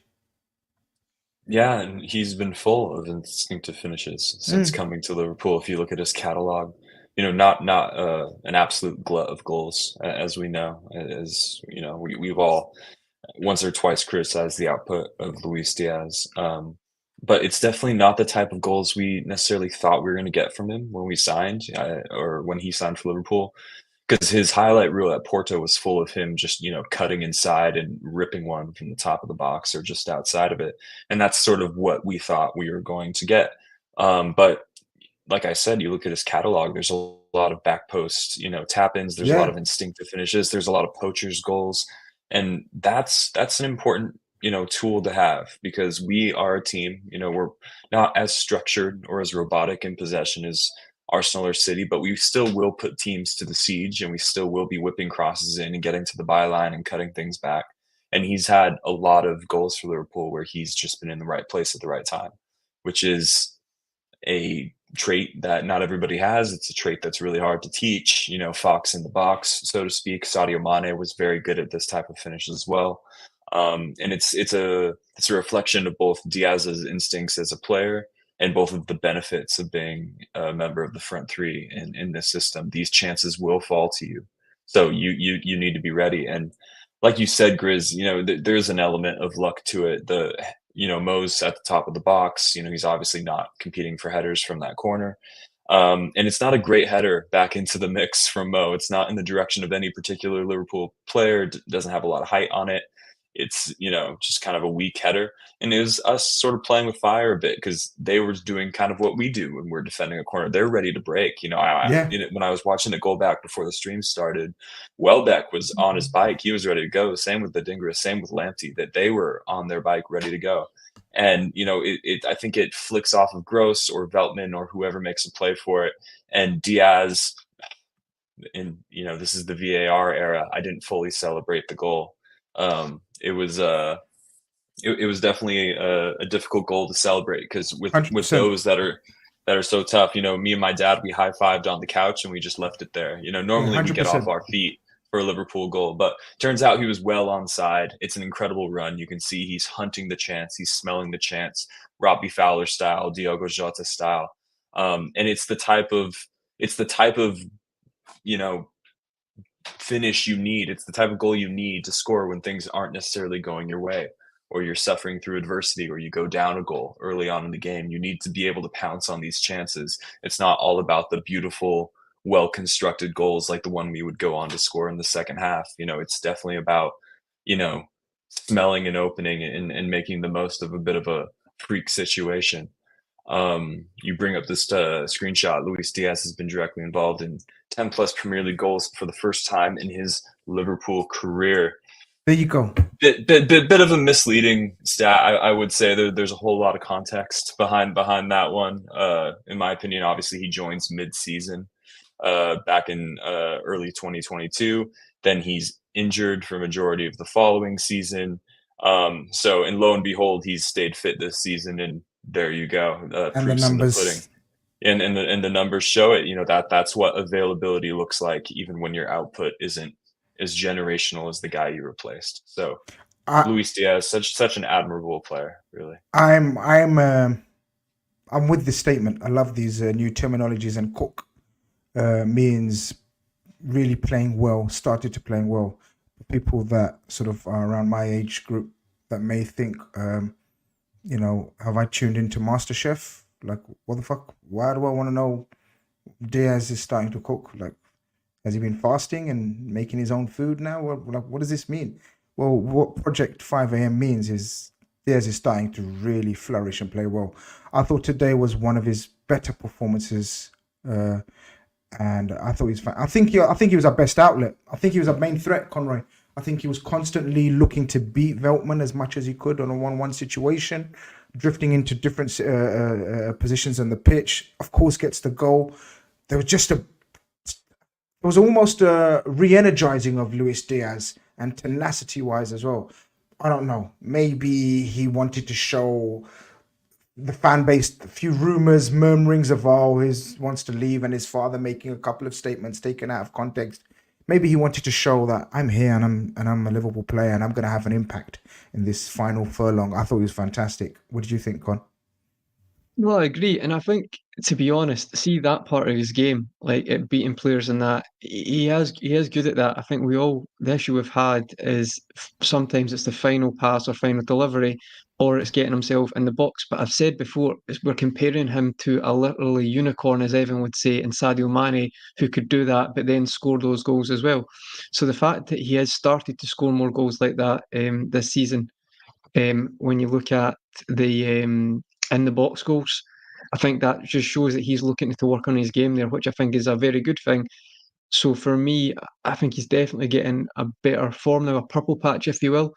Yeah, and he's been full of instinctive finishes since coming to Liverpool. If you look at his catalog, not an absolute glut of goals, as we know, as we've all once or twice criticized the output of Luis Diaz. But it's definitely not the type of goals we necessarily thought we were going to get from him when we signed or when he signed for Liverpool, because his highlight reel at Porto was full of him just, cutting inside and ripping one from the top of the box or just outside of it. And that's sort of what we thought we were going to get. But like I said, you look at his catalog, there's a lot of back post, tap-ins, there's a lot of instinctive finishes, there's a lot of poachers goals. And that's an important, tool to have, because we are a team, we're not as structured or as robotic in possession as Arsenal or City, but we still will put teams to the siege, and we still will be whipping crosses in and getting to the byline and cutting things back. And he's had a lot of goals for Liverpool where he's just been in the right place at the right time, which is a trait that not everybody has. It's a trait that's really hard to teach, Fox in the box, so to speak. Sadio Mane was very good at this type of finish as well. And it's a reflection of both Diaz's instincts as a player, and both of the benefits of being a member of the front three in this system. These chances will fall to you, so you need to be ready. And like you said, Grizz, there's an element of luck to it. Mo's at the top of the box. He's obviously not competing for headers from that corner. And it's not a great header back into the mix from Mo. It's not in the direction of any particular Liverpool player. Doesn't have a lot of height on it. It's, just kind of a weak header. And it was us sort of playing with fire a bit because they were doing kind of what we do when we're defending a corner. They're ready to break. When I was watching it go back before the stream started, Welbeck was on his bike. He was ready to go. Same with the Dingra, same with Lamptey, that they were on their bike ready to go. And, I think it flicks off of Gross or Veltman or whoever makes a play for it. And Diaz, this is the VAR era. I didn't fully celebrate the goal. It was definitely a difficult goal to celebrate because with those that are so tough, me and my dad, we high-fived on the couch and we just left it there. Normally we get off our feet for a Liverpool goal, but turns out he was well onside. It's an incredible run. You can see he's hunting the chance. He's smelling the chance, Robbie Fowler style, Diogo Jota style. And it's the type of finish you need. It's the type of goal you need to score when things aren't necessarily going your way, or you're suffering through adversity, or you go down a goal early on in the game. You need to be able to pounce on these chances. It's not all about the beautiful, well-constructed goals like the one we would go on to score in the second half. It's definitely about, smelling an opening and making the most of a bit of a freak situation. You bring up this screenshot. Luis Diaz has been directly involved in 10 plus Premier League goals for the first time in his Liverpool career. There you go. Bit of a misleading stat, I would say. There's a whole lot of context behind that one. In my opinion, obviously he joins mid-season back in early 2022. Then he's injured for majority of the following season. And lo and behold, he's stayed fit this season, and there you go. And the numbers. In the pudding. And the numbers show it. That's what availability looks like, even when your output isn't as generational as the guy you replaced. So Luis Diaz, such an admirable player, really. I'm with this statement. I love these new terminologies, and cook means really playing well, started to playing well. People that sort of are around my age group that may think, have I tuned into MasterChef? Like, what the fuck? Why do I want to know Diaz is starting to cook? Like, has he been fasting and making his own food now? What does this mean? Well, what Project 5 AM means is Diaz is starting to really flourish and play well. I thought today was one of his better performances, and I thought he's fine. I think he was our best outlet. I think he was our main threat, Conroy. I think he was constantly looking to beat Veltman as much as he could on a 1-1 situation, drifting into different positions on the pitch. Of course, gets the goal. There was almost a re-energizing of Luis Diaz, and tenacity-wise as well. I don't know. Maybe he wanted to show the fan base a few rumors, murmurings of he wants to leave, and his father making a couple of statements taken out of context. Maybe he wanted to show that I'm here and I'm a Liverpool player and I'm going to have an impact in this final furlong. I thought he was fantastic. What did you think, Con? Well, I agree, and I think, to be honest, see that part of his game, like it beating players and that, he is good at that. I think the issue we've had is sometimes it's the final pass or final delivery, or it's getting himself in the box. But I've said before, we're comparing him to a literally unicorn, as Evan would say, in Sadio Mane, who could do that, but then score those goals as well. So the fact that he has started to score more goals like that this season, when you look at the in the box goals, I think that just shows that he's looking to work on his game there, which I think is a very good thing. So for me, I think he's definitely getting a better form now, a purple patch, if you will.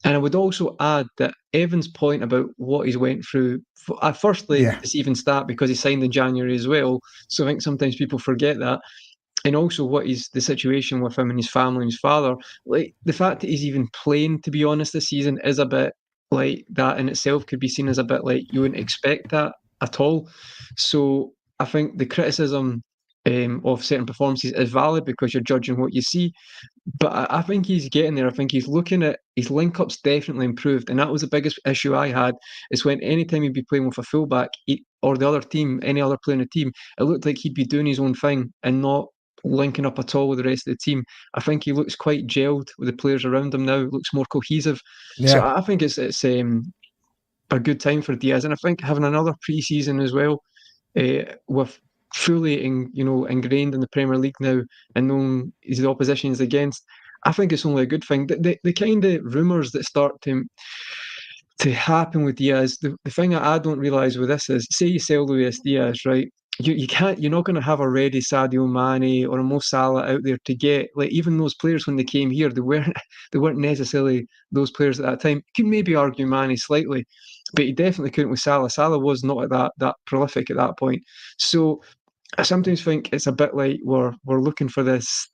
And I would also add that Evan's point about what he's went through, firstly, it's even stat because he signed in January as well. So I think sometimes people forget that. And also what is the situation with him and his family and his father. Like, the fact that he's even playing, to be honest, this season is a bit like that in itself could be seen as a bit like you wouldn't expect that at all. So I think the criticism of certain performances is valid because you're judging what you see. But I think he's getting there. I think he's looking at his link-up's definitely improved, and that was the biggest issue I had. Is when anytime he'd be playing with a fullback or the other team, any other player in the team, it looked like he'd be doing his own thing and not linking up at all with the rest of the team. I think he looks quite gelled with the players around him now. Looks more cohesive. So Yeah. I think it's a good time for Diaz, and I think having another pre-season as well, with fully ingrained in the Premier League now and knowing who the opposition is against, I think it's only a good thing. The kind of rumours that start to happen with Diaz, the thing that I don't realise with this is, say you sell Luis Diaz, right? You're not going to have a ready Sadio Mane or a Mo Salah out there to get, like, even those players when they came here, they weren't necessarily those players at that time. You could maybe argue Mane slightly, but he definitely couldn't with Salah. Salah was not that prolific at that point. So I sometimes think it's a bit like we're looking for this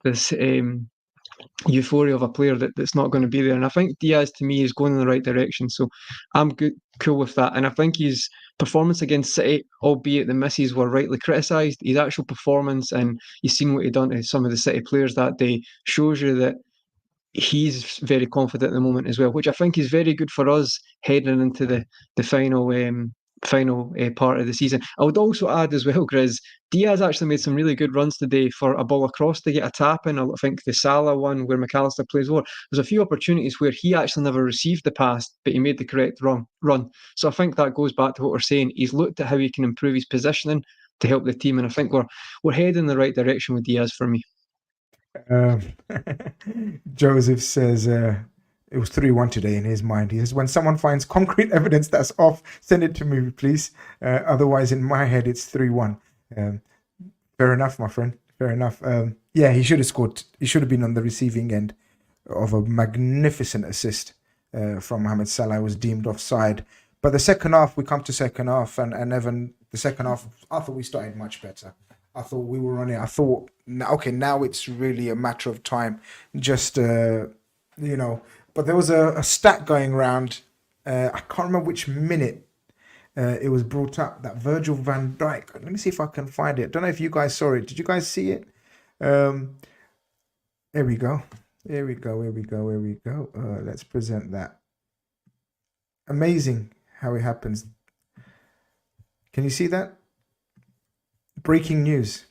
euphoria of a player that's not going to be there. And I think Diaz, to me, is going in the right direction. So I'm cool with that. And I think his performance against City, albeit the misses were rightly criticised, his actual performance, and you've seen what he done to some of the City players that day, shows you that he's very confident at the moment as well, which I think is very good for us heading into the final part of the season. I would also add as well, Grizz, Diaz actually made some really good runs today for a ball across to get a tap in. I think the Salah one where MacAllister plays over, there's a few opportunities where he actually never received the pass, but he made the correct run. So I think that goes back to what we're saying. He's looked at how he can improve his positioning to help the team, and I think we're heading in the right direction with Diaz for me. Joseph says it was 3-1 today in his mind. He says, when someone finds concrete evidence that's off, send it to me, please. Otherwise, in my head, it's 3-1. Fair enough, my friend. Fair enough. Yeah, he should have scored. He should have been on the receiving end of a magnificent assist from Mohamed Salah. I was deemed offside. But the second half, we come to second half, and Evan, the second half, I thought we started much better. I thought we were on it. I thought, okay, now it's really a matter of time. Just, but there was a stat going around. I can't remember which minute it was brought up that Virgil van Dijk. Let me see if I can find it. I don't know if you guys saw it. Did you guys see it? Here we go. Let's present that. Amazing how it happens. Can you see that? Breaking news.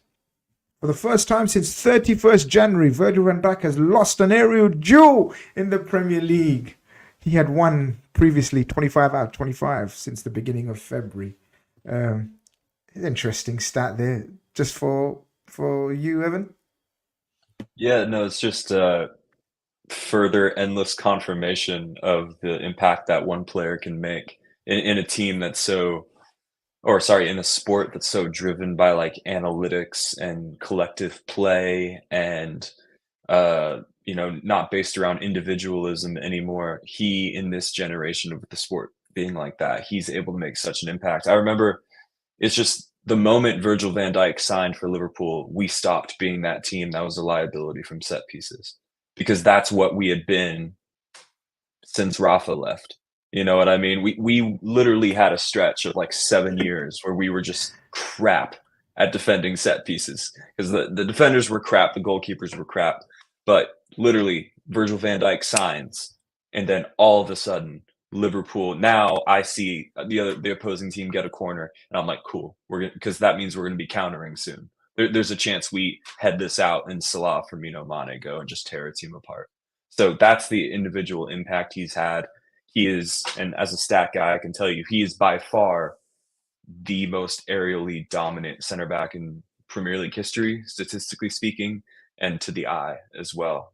For the first time since 31st January, Virgil van Dijk has lost an aerial duel in the Premier League. He had won previously 25 out of 25 since the beginning of February. Interesting stat there. Just for you, Evan? Yeah, no, it's just further endless confirmation of the impact that one player can make in a team that's in a sport that's so driven by like analytics and collective play and not based around individualism anymore. He, in this generation of the sport being like that, he's able to make such an impact. I remember it's just the moment Virgil van Dijk signed for Liverpool, we stopped being that team that was a liability from set pieces, because that's what we had been since Rafa left. You know what I mean? We literally had a stretch of like 7 years where we were just crap at defending set pieces, because the defenders were crap, the goalkeepers were crap. But literally, Virgil van Dijk signs, and then all of a sudden, Liverpool. Now I see the opposing team get a corner, and I'm like, cool, because that means we're going to be countering soon. There's a chance we head this out and Salah, Firmino, Mane go and just tear a team apart. So that's the individual impact he's had. He is, and as a stat guy, I can tell you, he is by far the most aerially dominant center back in Premier League history, statistically speaking, and to the eye as well.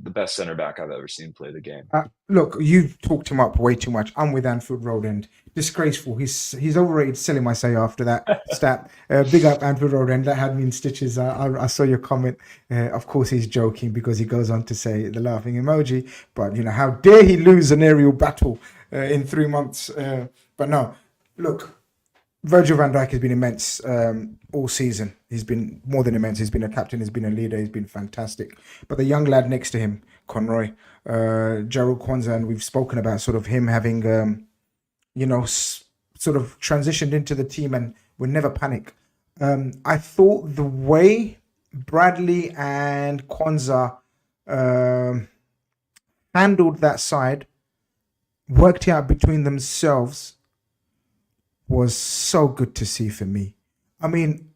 The best center back I've ever seen play the game. Look, you've talked him up way too much. I'm with Anfield Road End. Disgraceful. He's overrated. Selling my say after that stat. Big up Anfield Road End. That had me in stitches. I saw your comment. Of course, he's joking because he goes on to say the laughing emoji. But how dare he lose an aerial battle in 3 months? But no, look. Virgil van Dijk has been immense all season. He's been more than immense. He's been a captain. He's been a leader. He's been fantastic. But the young lad next to him, Conroy, Gerald Kwanzaa, and we've spoken about sort of him having, sort of transitioned into the team and would never panic. I thought the way Bradley and Kwanzaa um handled that side, worked it out between themselves, was so good to see for me. I mean,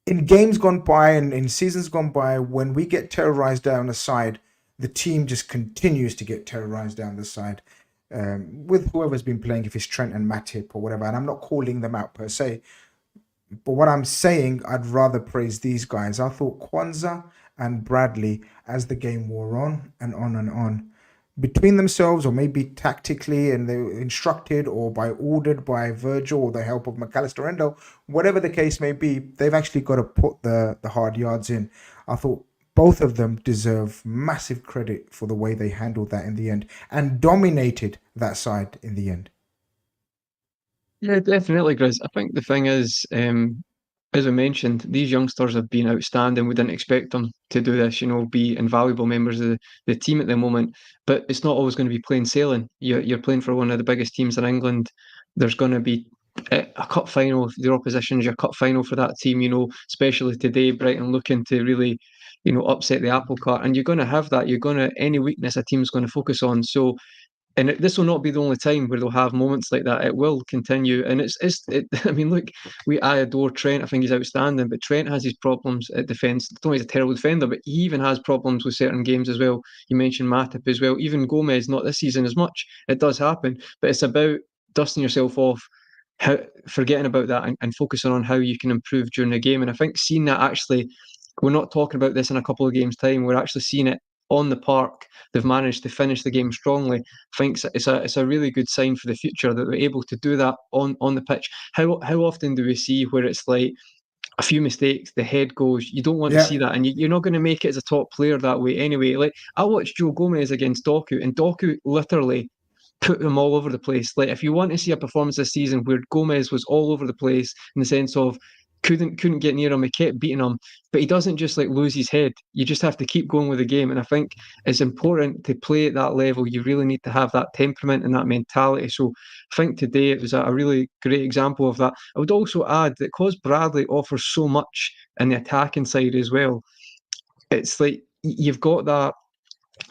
in games gone by and in seasons gone by, when we get terrorized down the side, the team just continues to get terrorized down the side. With whoever's been playing, if it's Trent and Matip or whatever, and I'm not calling them out per se, but what I'm saying, I'd rather praise these guys. I thought Kwanzaa and Bradley, as the game wore on and on and on, between themselves or maybe tactically, and they were instructed or by ordered by Virgil or the help of MacAllister Endo, whatever the case may be, they've actually got to put the hard yards in. I thought both of them deserve massive credit for the way they handled that in the end and dominated that side in the end. Yeah, definitely, Grizz. I think the thing is, as I mentioned, these youngsters have been outstanding. We didn't expect them to do this, be invaluable members of the team at the moment. But it's not always going to be plain sailing. You're playing for one of the biggest teams in England. There's going to be a cup final. If your opposition's your cup final for that team, especially today, Brighton looking to really, upset the apple cart. And you're going to have that. Any weakness a team's going to focus on. So, and this will not be the only time where they'll have moments like that. It will continue, and I mean, look, I adore Trent. I think he's outstanding, but Trent has his problems at defence. Not only he's a terrible defender, but he even has problems with certain games as well. You mentioned Matip as well. Even Gomez, not this season as much. It does happen, but it's about dusting yourself off, forgetting about that, and focusing on how you can improve during the game. And I think seeing that actually, we're not talking about this in a couple of games' time. We're actually seeing it on the park. They've managed to finish the game strongly. I think it's a really good sign for the future that they're able to do that on the pitch. How often do we see where it's like a few mistakes, the head goes? You don't want to Yeah, see that, and you're not going to make it as a top player that way anyway. Like, I watched Joe Gomez against Doku, and Doku literally put them all over the place. Like, if you want to see a performance this season where Gomez was all over the place in the sense of couldn't get near him, he kept beating him, but he doesn't just like lose his head. You just have to keep going with the game, and I think it's important to play at that level. You really need to have that temperament and that mentality. So I think today it was a really great example of that. I would also add that because Bradley offers so much in the attacking side as well, it's like you've got that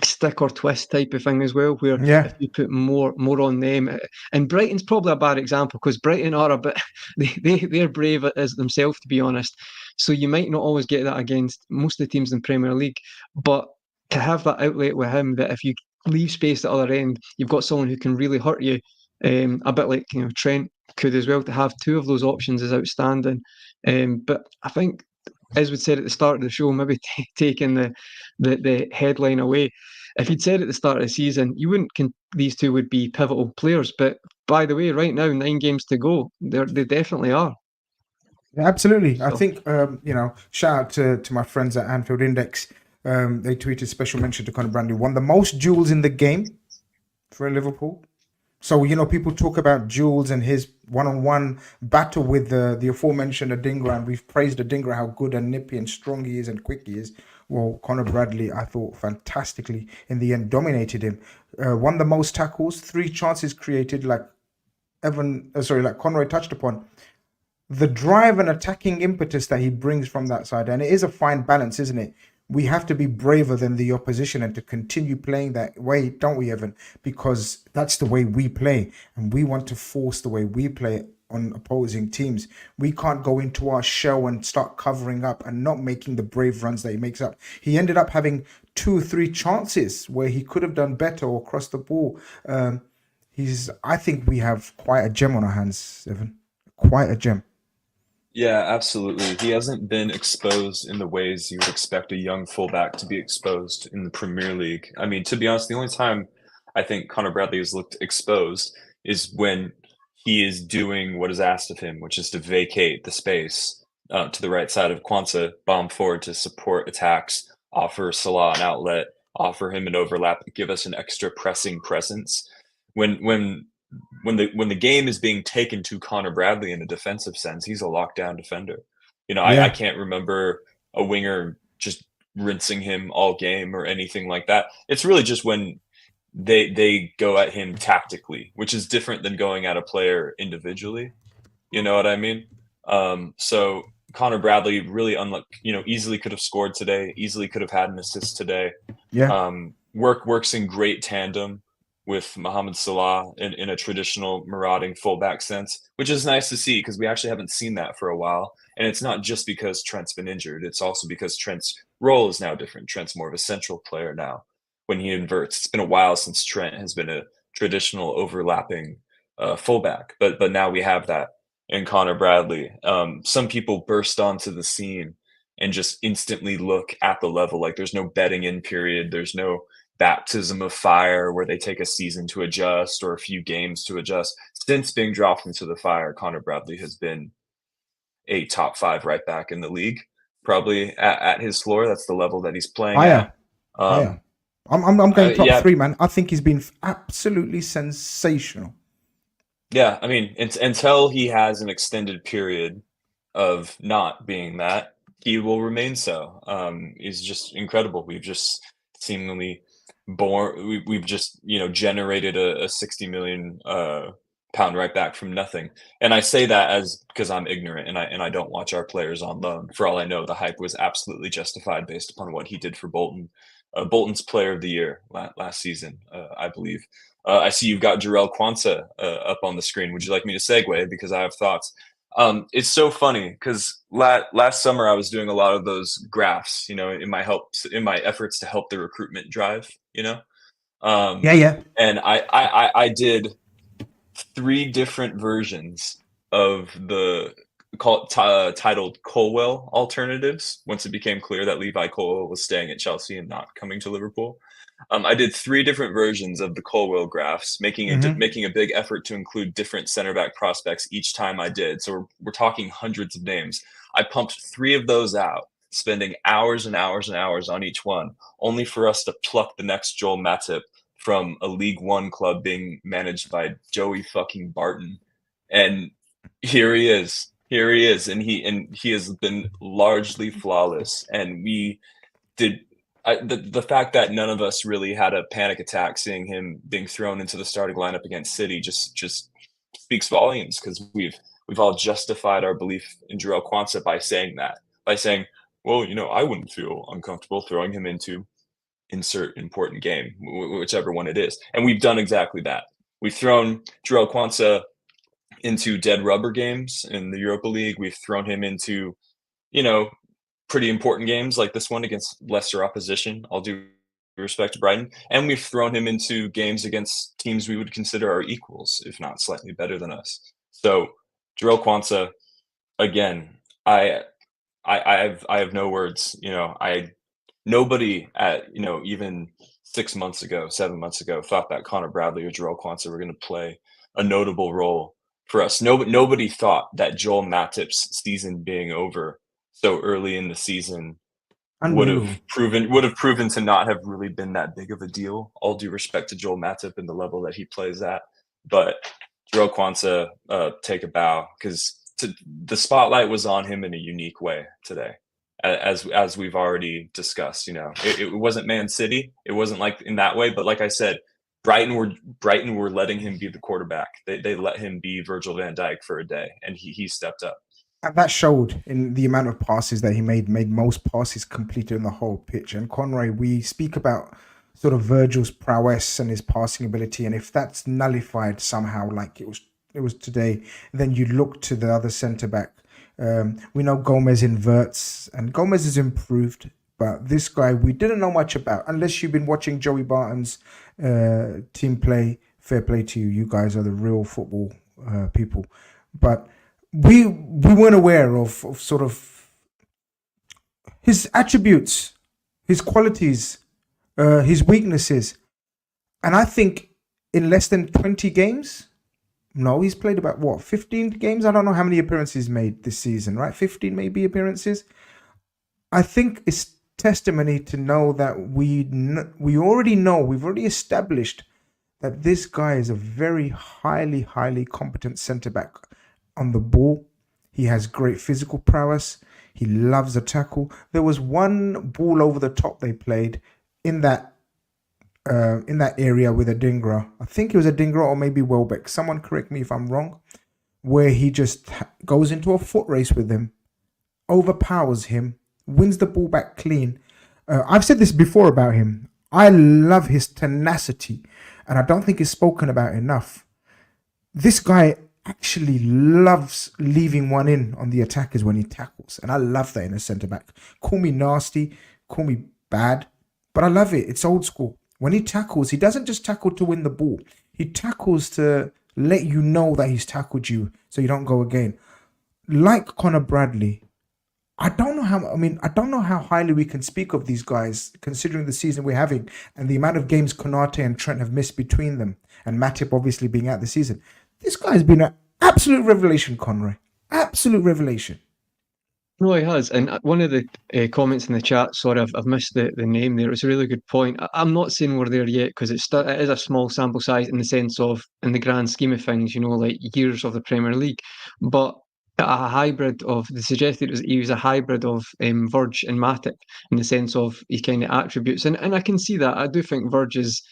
stick or twist type of thing as well, where if yeah. you put more on them, and Brighton's probably a bad example because Brighton are a bit they're brave as themselves, to be honest. So you might not always get that against most of the teams in Premier League, but to have that outlet with him, that if you leave space at the other end, you've got someone who can really hurt you. A bit like Trent could as well. To have two of those options is outstanding. But I think, as we said at the start of the show, maybe taking the headline away. If you'd said at the start of the season, you wouldn't these two would be pivotal players. But by the way, right now, 9 games to go, they definitely are. Yeah, absolutely. I So think shout out to my friends at Anfield Index. They tweeted special mention to Conor Bradley, won the most duels in the game for Liverpool. So people talk about Jules and his one-on-one battle with the aforementioned Adingra, and we've praised Adingra how good and nippy and strong he is and quick he is. Well, Conor Bradley, I thought fantastically in the end, dominated him. Won the most tackles, 3 chances created, like like Conroy touched upon. The drive and attacking impetus that he brings from that side, and it is a fine balance, isn't it? We have to be braver than the opposition and to continue playing that way, don't we, Evan? Because that's the way we play, and we want to force the way we play on opposing teams. We can't go into our shell and start covering up and not making the brave runs that he makes up. He ended up having 2 or 3 chances where he could have done better or crossed the ball. I think we have quite a gem on our hands, Evan. Quite a gem. Yeah, absolutely. He hasn't been exposed in the ways you would expect a young fullback to be exposed in the Premier League. I mean, to be honest, the only time I think Conor Bradley has looked exposed is when he is doing what is asked of him, which is to vacate the space to the right side of Kwanzaa, bomb forward to support attacks, offer Salah an outlet, offer him an overlap, give us an extra pressing presence. When the game is being taken to Conor Bradley in a defensive sense, he's a lockdown defender. I Yeah. can't remember a winger just rinsing him all game or anything like that. It's really just when they go at him tactically, which is different than going at a player individually. You know what I mean? So Connor Bradley really easily could have scored today, easily could have had an assist today. Yeah. Works in great tandem with Mohamed Salah in a traditional marauding fullback sense, which is nice to see because we actually haven't seen that for a while. And it's not just because Trent's been injured. It's also because Trent's role is now different. Trent's more of a central player now when he inverts. It's been a while since Trent has been a traditional overlapping fullback, but now we have that in Connor Bradley. Some people burst onto the scene and just instantly look at the level. Like there's no bedding in period. There's no baptism of fire where they take a season to adjust or a few games to adjust. Since being dropped into the fire, Connor Bradley has been a top 5 right back in the league, probably at his floor. That's the level that he's playing at. I'm going top yeah. 3, man. I think he's been absolutely sensational. Yeah, I mean, until he has an extended period of not being that, he will remain so. He's just incredible. We've just seemingly we've just generated a 60 million pound right back from nothing. And I say that as because I'm ignorant and I don't watch our players on loan. For all I know, the hype was absolutely justified based upon what he did for Bolton. Bolton's player of the year last season, I believe. I see you've got Jarell Quansah up on the screen. Would you like me to segue? Because I have thoughts. It's so funny because last summer I was doing a lot of those graphs, in my efforts to help the recruitment drive, Yeah. And I did 3 different versions of the titled Colwell alternatives once it became clear that Levi Colwell was staying at Chelsea and not coming to Liverpool. I did 3 different versions of the Colwell graphs, making a big effort to include different center back prospects each time I did. So we're talking hundreds of names. I pumped 3 of those out, spending hours and hours and hours on each one, only for us to pluck the next Joel Matip from a League One club being managed by Joey fucking Barton. And here he is, and he has been largely flawless. And we did. The fact that none of us really had a panic attack seeing him being thrown into the starting lineup against City just speaks volumes because we've all justified our belief in Jarell Quansah by saying, well, I wouldn't feel uncomfortable throwing him into insert important game, whichever one it is. And we've done exactly that. We've thrown Jarell Quansah into dead rubber games in the Europa League. We've thrown him into, pretty important games like this one against lesser opposition, all due respect to Brighton. And we've thrown him into games against teams we would consider our equals, if not slightly better than us. So Jarell Quansah, again, I have no words. Nobody at, even 6 months ago, 7 months ago, thought that Connor Bradley or Jarell Quansah were going to play a notable role for us. Nobody thought that Joel Matip's season being over so early in the season would have proven to not have really been that big of a deal. All due respect to Joel Matip and the level that he plays at, but Jarell Quansah, take a bow because the spotlight was on him in a unique way today, as we've already discussed. It wasn't Man City, it wasn't like in that way, but like I said, Brighton were letting him be the quarterback. They let him be Virgil van Dijk for a day, and he stepped up. And that showed in the amount of passes that he made most passes completed in the whole pitch. And Conroy, we speak about sort of Virgil's prowess and his passing ability, and if that's nullified somehow, like it was today, then you look to the other centre back. We know Gomez inverts, and Gomez has improved, but this guy we didn't know much about unless you've been watching Joey Barton's team play. Fair play to you. You guys are the real football people, but we weren't aware of sort of his attributes, his qualities, his weaknesses. And I think in less than 20 games, no, he's played about 15 games? I don't know how many appearances he's made this season, right? 15 maybe appearances. I think it's testimony to know that we already know, we've already established that this guy is a very highly competent centre-back on the ball. He has great physical prowess. He loves a tackle. There was one ball over the top they played in that area with a Dingra. I think it was a Dingra or maybe Welbeck. Someone correct me if I'm wrong. where he just goes into a foot race with him, overpowers him, wins the ball back clean. I've said this before about him. I love his tenacity, and I don't think it's spoken about enough. This guy actually loves leaving one in on the attackers when he tackles, and I love that in a centre-back. Call me nasty, call me bad, but I love it. It's old school. When he tackles, he doesn't just tackle to win the ball. He tackles to let you know that he's tackled you so you don't go again. Like Connor Bradley, I don't know how highly we can speak of these guys considering the season we're having and the amount of games Konate and Trent have missed between them, and Matip obviously being out the season. This guy's been an absolute revelation, Conroy. Absolute revelation. No, he has. And one of the comments in the chat, sorry, I've missed the name there. It's a really good point. I'm not saying we're there yet because it is a small sample size in the sense of, in the grand scheme of things, like years of the Premier League. But a hybrid of, they suggested he was a hybrid of Virg and Matic in the sense of his kind of attributes. And I can see that. I do think Virg is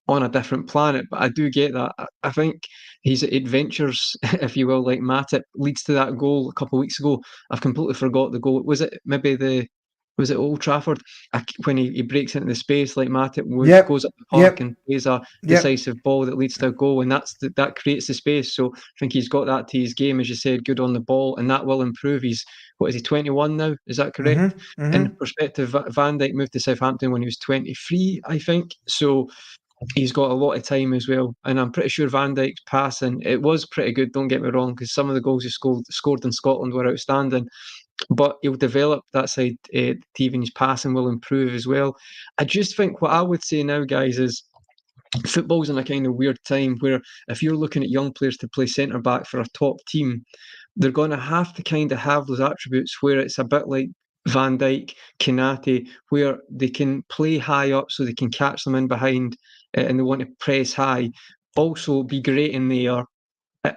on a different planet, but I do get that. I think his adventures, if you will, like Matip, leads to that goal a couple of weeks ago. I've completely forgot the goal. Was it Old Trafford? When he breaks into the space like Matip goes up the park and plays a decisive ball that leads to a goal, and that creates the space. So I think he's got that to his game, as you said, good on the ball, and that will improve. He's 21 now? Is that correct? In perspective, Van Dijk moved to Southampton when he was 23, I think. So he's got a lot of time as well, and I'm pretty sure Van Dijk's passing, it was pretty good, don't get me wrong, because some of the goals he scored in Scotland were outstanding, but he'll develop that side to even his passing will improve as well. I just think what I would say now, guys, is football's in a kind of weird time where if you're looking at young players to play centre-back for a top team, they're going to have to kind of have those attributes where it's a bit like Van Dijk, Konate, where they can play high up so they can catch them in behind and they want to press high, also be great in the air.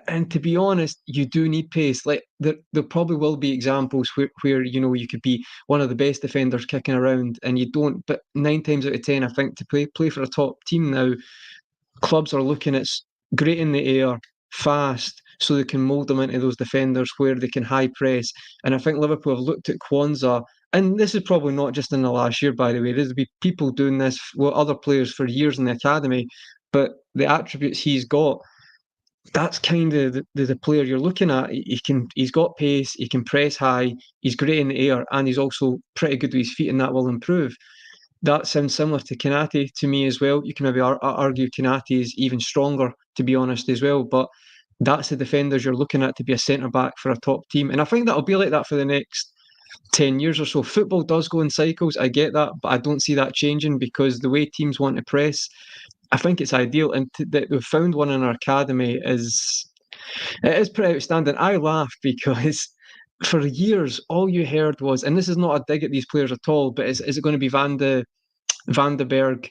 And to be honest, you do need pace. Like there probably will be examples where you could be one of the best defenders kicking around and you don't. But 9 times out of 10, I think to play for a top team now, clubs are looking at great in the air, fast, so they can mould them into those defenders where they can high press. And I think Liverpool have looked at Kwanzaa, and this is probably not just in the last year, by the way. There's been people doing this with other players for years in the academy, but the attributes he's got, that's kind of the player you're looking at. He's got pace, he can press high, he's great in the air, and he's also pretty good with his feet, and that will improve. That sounds similar to Konate to me as well. You can maybe argue Konate is even stronger, to be honest, as well. But that's the defenders you're looking at to be a centre-back for a top team. And I think that'll be like that for the next 10 years or so. Football does go in cycles, I get that, but I don't see that changing because the way teams want to press, I think it's ideal. And that we've found one in our academy is pretty outstanding. I laugh because for years, all you heard was, and this is not a dig at these players at all, but is it going to be Van de Berg?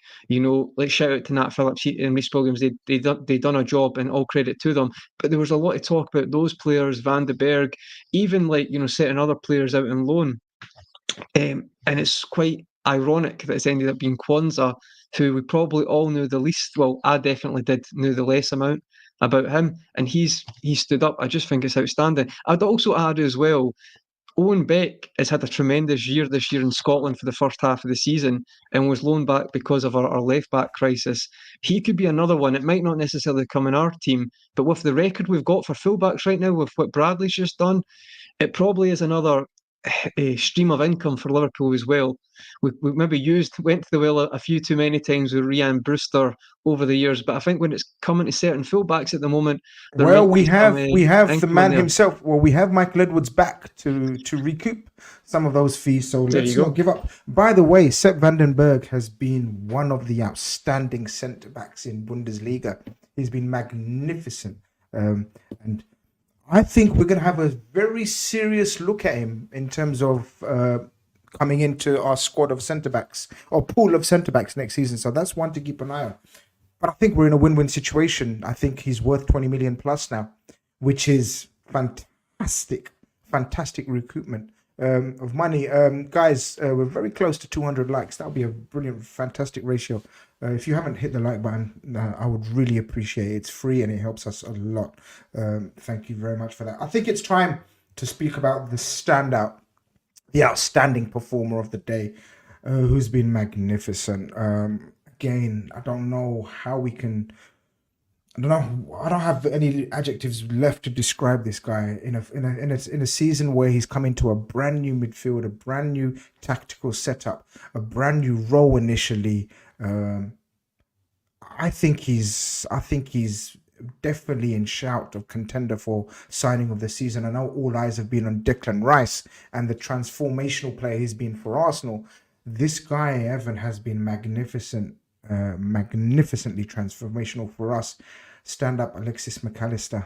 Let's shout out to Nat Phillips and Reece Williams. They done a job, and all credit to them. But there was a lot of talk about those players, Van de Berg, even setting other players out on loan. And it's quite ironic that it's ended up being Kwanzaa, who we probably all knew the least. Well, I definitely knew the less amount about him, and he stood up. I just think it's outstanding. I'd also add as well, Owen Beck has had a tremendous year this year in Scotland for the first half of the season and was loaned back because of our left-back crisis. He could be another one. It might not necessarily come in our team, but with the record we've got for fullbacks right now, with what Bradley's just done, it probably is another stream of income for Liverpool as well. We maybe went to the well a few too many times with Ryan Brewster over the years, but I think when it's coming to certain fullbacks at the moment, we have the man himself. Well, we have Michael Edwards back to recoup some of those fees, so let's not give up. By the way, Sepp van den Berg has been one of the outstanding centre backs in Bundesliga. He's been magnificent, and I think we're going to have a very serious look at him in terms of coming into our squad of centre-backs or pool of centre-backs next season. So that's one to keep an eye on. But I think we're in a win-win situation. I think he's worth 20 million plus now, which is fantastic recoupment. of money. Guys, we're very close to 200 likes. That would be a brilliant, fantastic ratio. If you haven't hit the like button, I would really appreciate it. It's free and it helps us a lot. Thank you very much for that. I think it's time to speak about the outstanding performer of the day, who's been magnificent. Again, I don't know how we can. I don't know. I don't have any adjectives left to describe this guy in a season where he's come into a brand new midfield, a brand new tactical setup, a brand new role initially. I think he's definitely in shout of contender for signing of the season. I know all eyes have been on Declan Rice and the transformational player he's been for Arsenal. This guy, Evan, has been magnificently transformational for us. Stand up, Alexis MacAllister.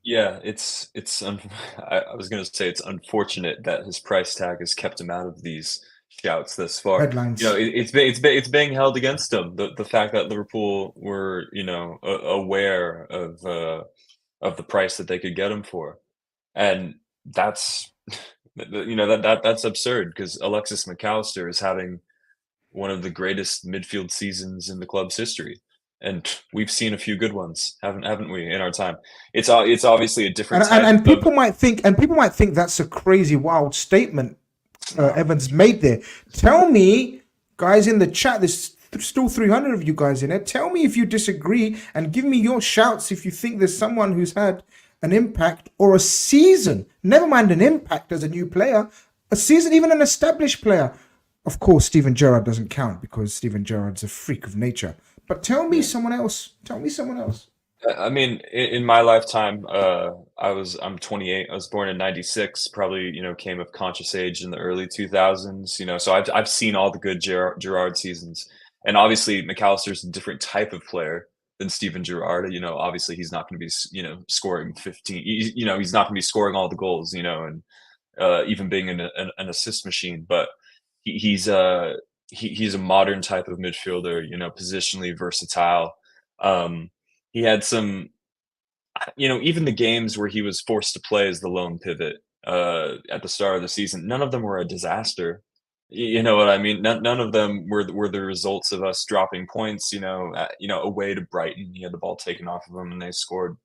Yeah, I was gonna say it's unfortunate that his price tag has kept him out of these shouts thus far. Headlines. It's being held against him. The fact that Liverpool were aware of the price that they could get him for, and that's that's absurd because Alexis MacAllister is having one of the greatest midfield seasons in the club's history. And we've seen a few good ones, haven't we, in our time? It's obviously a different type and people might think that's a crazy wild statement Evans made there. Tell me, guys in the chat, there's still 300 of you guys in it. Tell me if you disagree and give me your shouts if you think there's someone who's had an impact or a season. Never mind an impact as a new player, a season, even an established player. Of course, Steven Gerrard doesn't count because Steven Gerrard's a freak of nature. But tell me someone else. I mean, in my lifetime, I'm 28. I was born in '96. Probably, came of conscious age in the early 2000s. So I've seen all the good Gerrard seasons, and obviously McAllister's a different type of player than Steven Gerrard. Obviously he's not going to be scoring 15. He's not going to be scoring all the goals. And even being an assist machine, but he's a modern type of midfielder. Positionally versatile. He had some, even the games where he was forced to play as the lone pivot at the start of the season, none of them were a disaster. You know what I mean? None of them were the results of us dropping points. Away to Brighton, he had the ball taken off of him and they scored.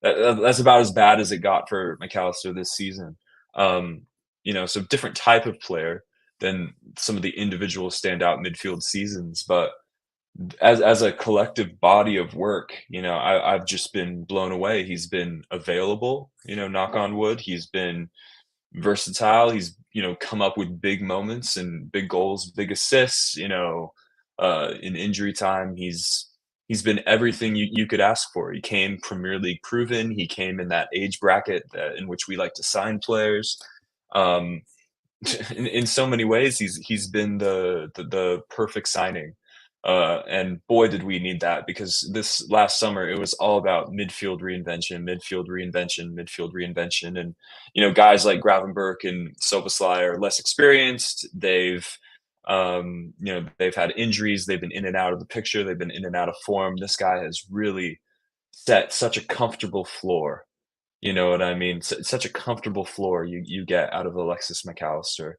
That's about as bad as it got for MacAllister this season. So different type of player than some of the individual standout midfield seasons, but as a collective body of work, I've just been blown away. He's been available, knock on wood. He's been versatile. He's, come up with big moments and big goals, big assists, in injury time. He's been everything you could ask for. He came Premier League proven. He came in that age bracket in which we like to sign players. In so many ways, he's been the perfect signing. And boy, did we need that, because this last summer, it was all about midfield reinvention. And, guys like Gravenberch and Szoboszlai are less experienced. They've had injuries. They've been in and out of the picture. They've been in and out of form. This guy has really set such a comfortable floor. You know what I mean? Such a comfortable floor you get out of Alexis McAllister.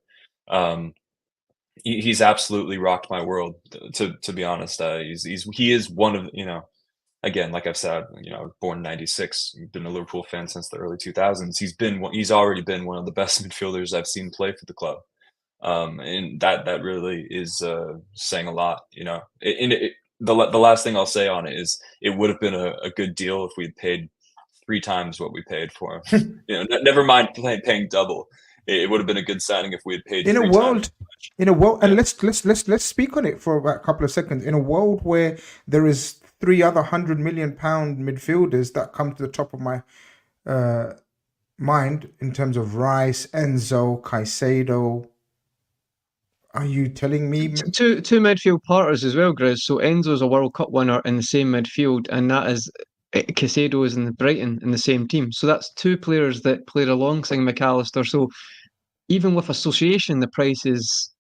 He's absolutely rocked my world. To be honest, he is one of again, like I've said, I was born in '96. Been a Liverpool fan since the early 2000s. He's already been one of the best midfielders I've seen play for the club, and that really is saying a lot. The last thing I'll say on it is it would have been a good deal if we had paid 3 times what we paid for him. Never mind paying double. It would have been a good signing if we had paid in a world, and let's speak on it for about a couple of seconds. In a world where there is 3 other £100 million midfielders that come to the top of my mind in terms of Rice, Enzo, Caicedo. Are you telling me two midfield partners as well, Grizz? So Enzo's a World Cup winner in the same midfield, and that is Caicedo is in the Brighton in the same team. So that's 2 players that played alongside McAllister. So even with association, the price is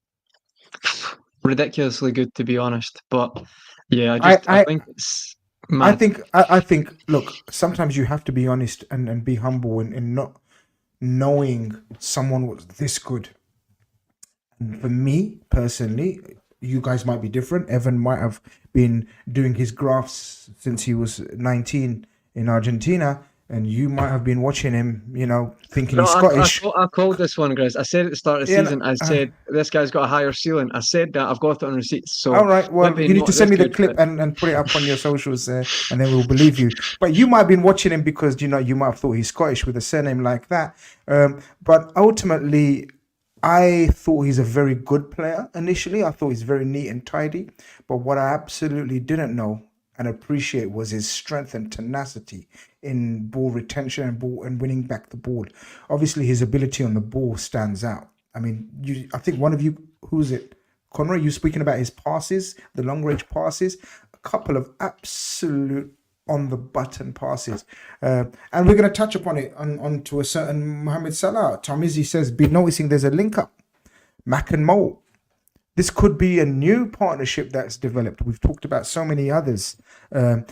ridiculously good, to be honest. But yeah, I think it's mad. I think look, sometimes you have to be honest and be humble and not knowing someone was this good. And for me personally, you guys might be different. Evan might have been doing his graphs since he was 19 in Argentina, and you might have been watching him, thinking No, he's Scottish. I called this one, Grizz. I said at the start of the Yeah, season, I said, this guy's got a higher ceiling. I said that. I've got it on receipts. So all right. Well, maybe you need not to send this me the good, clip but and put it up on your socials there, and then we'll believe you. But you might have been watching him because, you might have thought he's Scottish with a surname like that. But ultimately, I thought he's a very good player initially. I thought he's very neat and tidy. But what I absolutely didn't know and appreciate was his strength and tenacity in ball retention and winning back the ball. Obviously, his ability on the ball stands out. I mean, I think one of you, who's it? Conroy, you speaking about his passes, the long range passes, a couple of absolute on the button passes. And we're going to touch upon it onto a certain Mohamed Salah. Tom Izzy says, be noticing there's a link up. Mac and Mo. This could be a new partnership that's developed. We've talked about so many others. And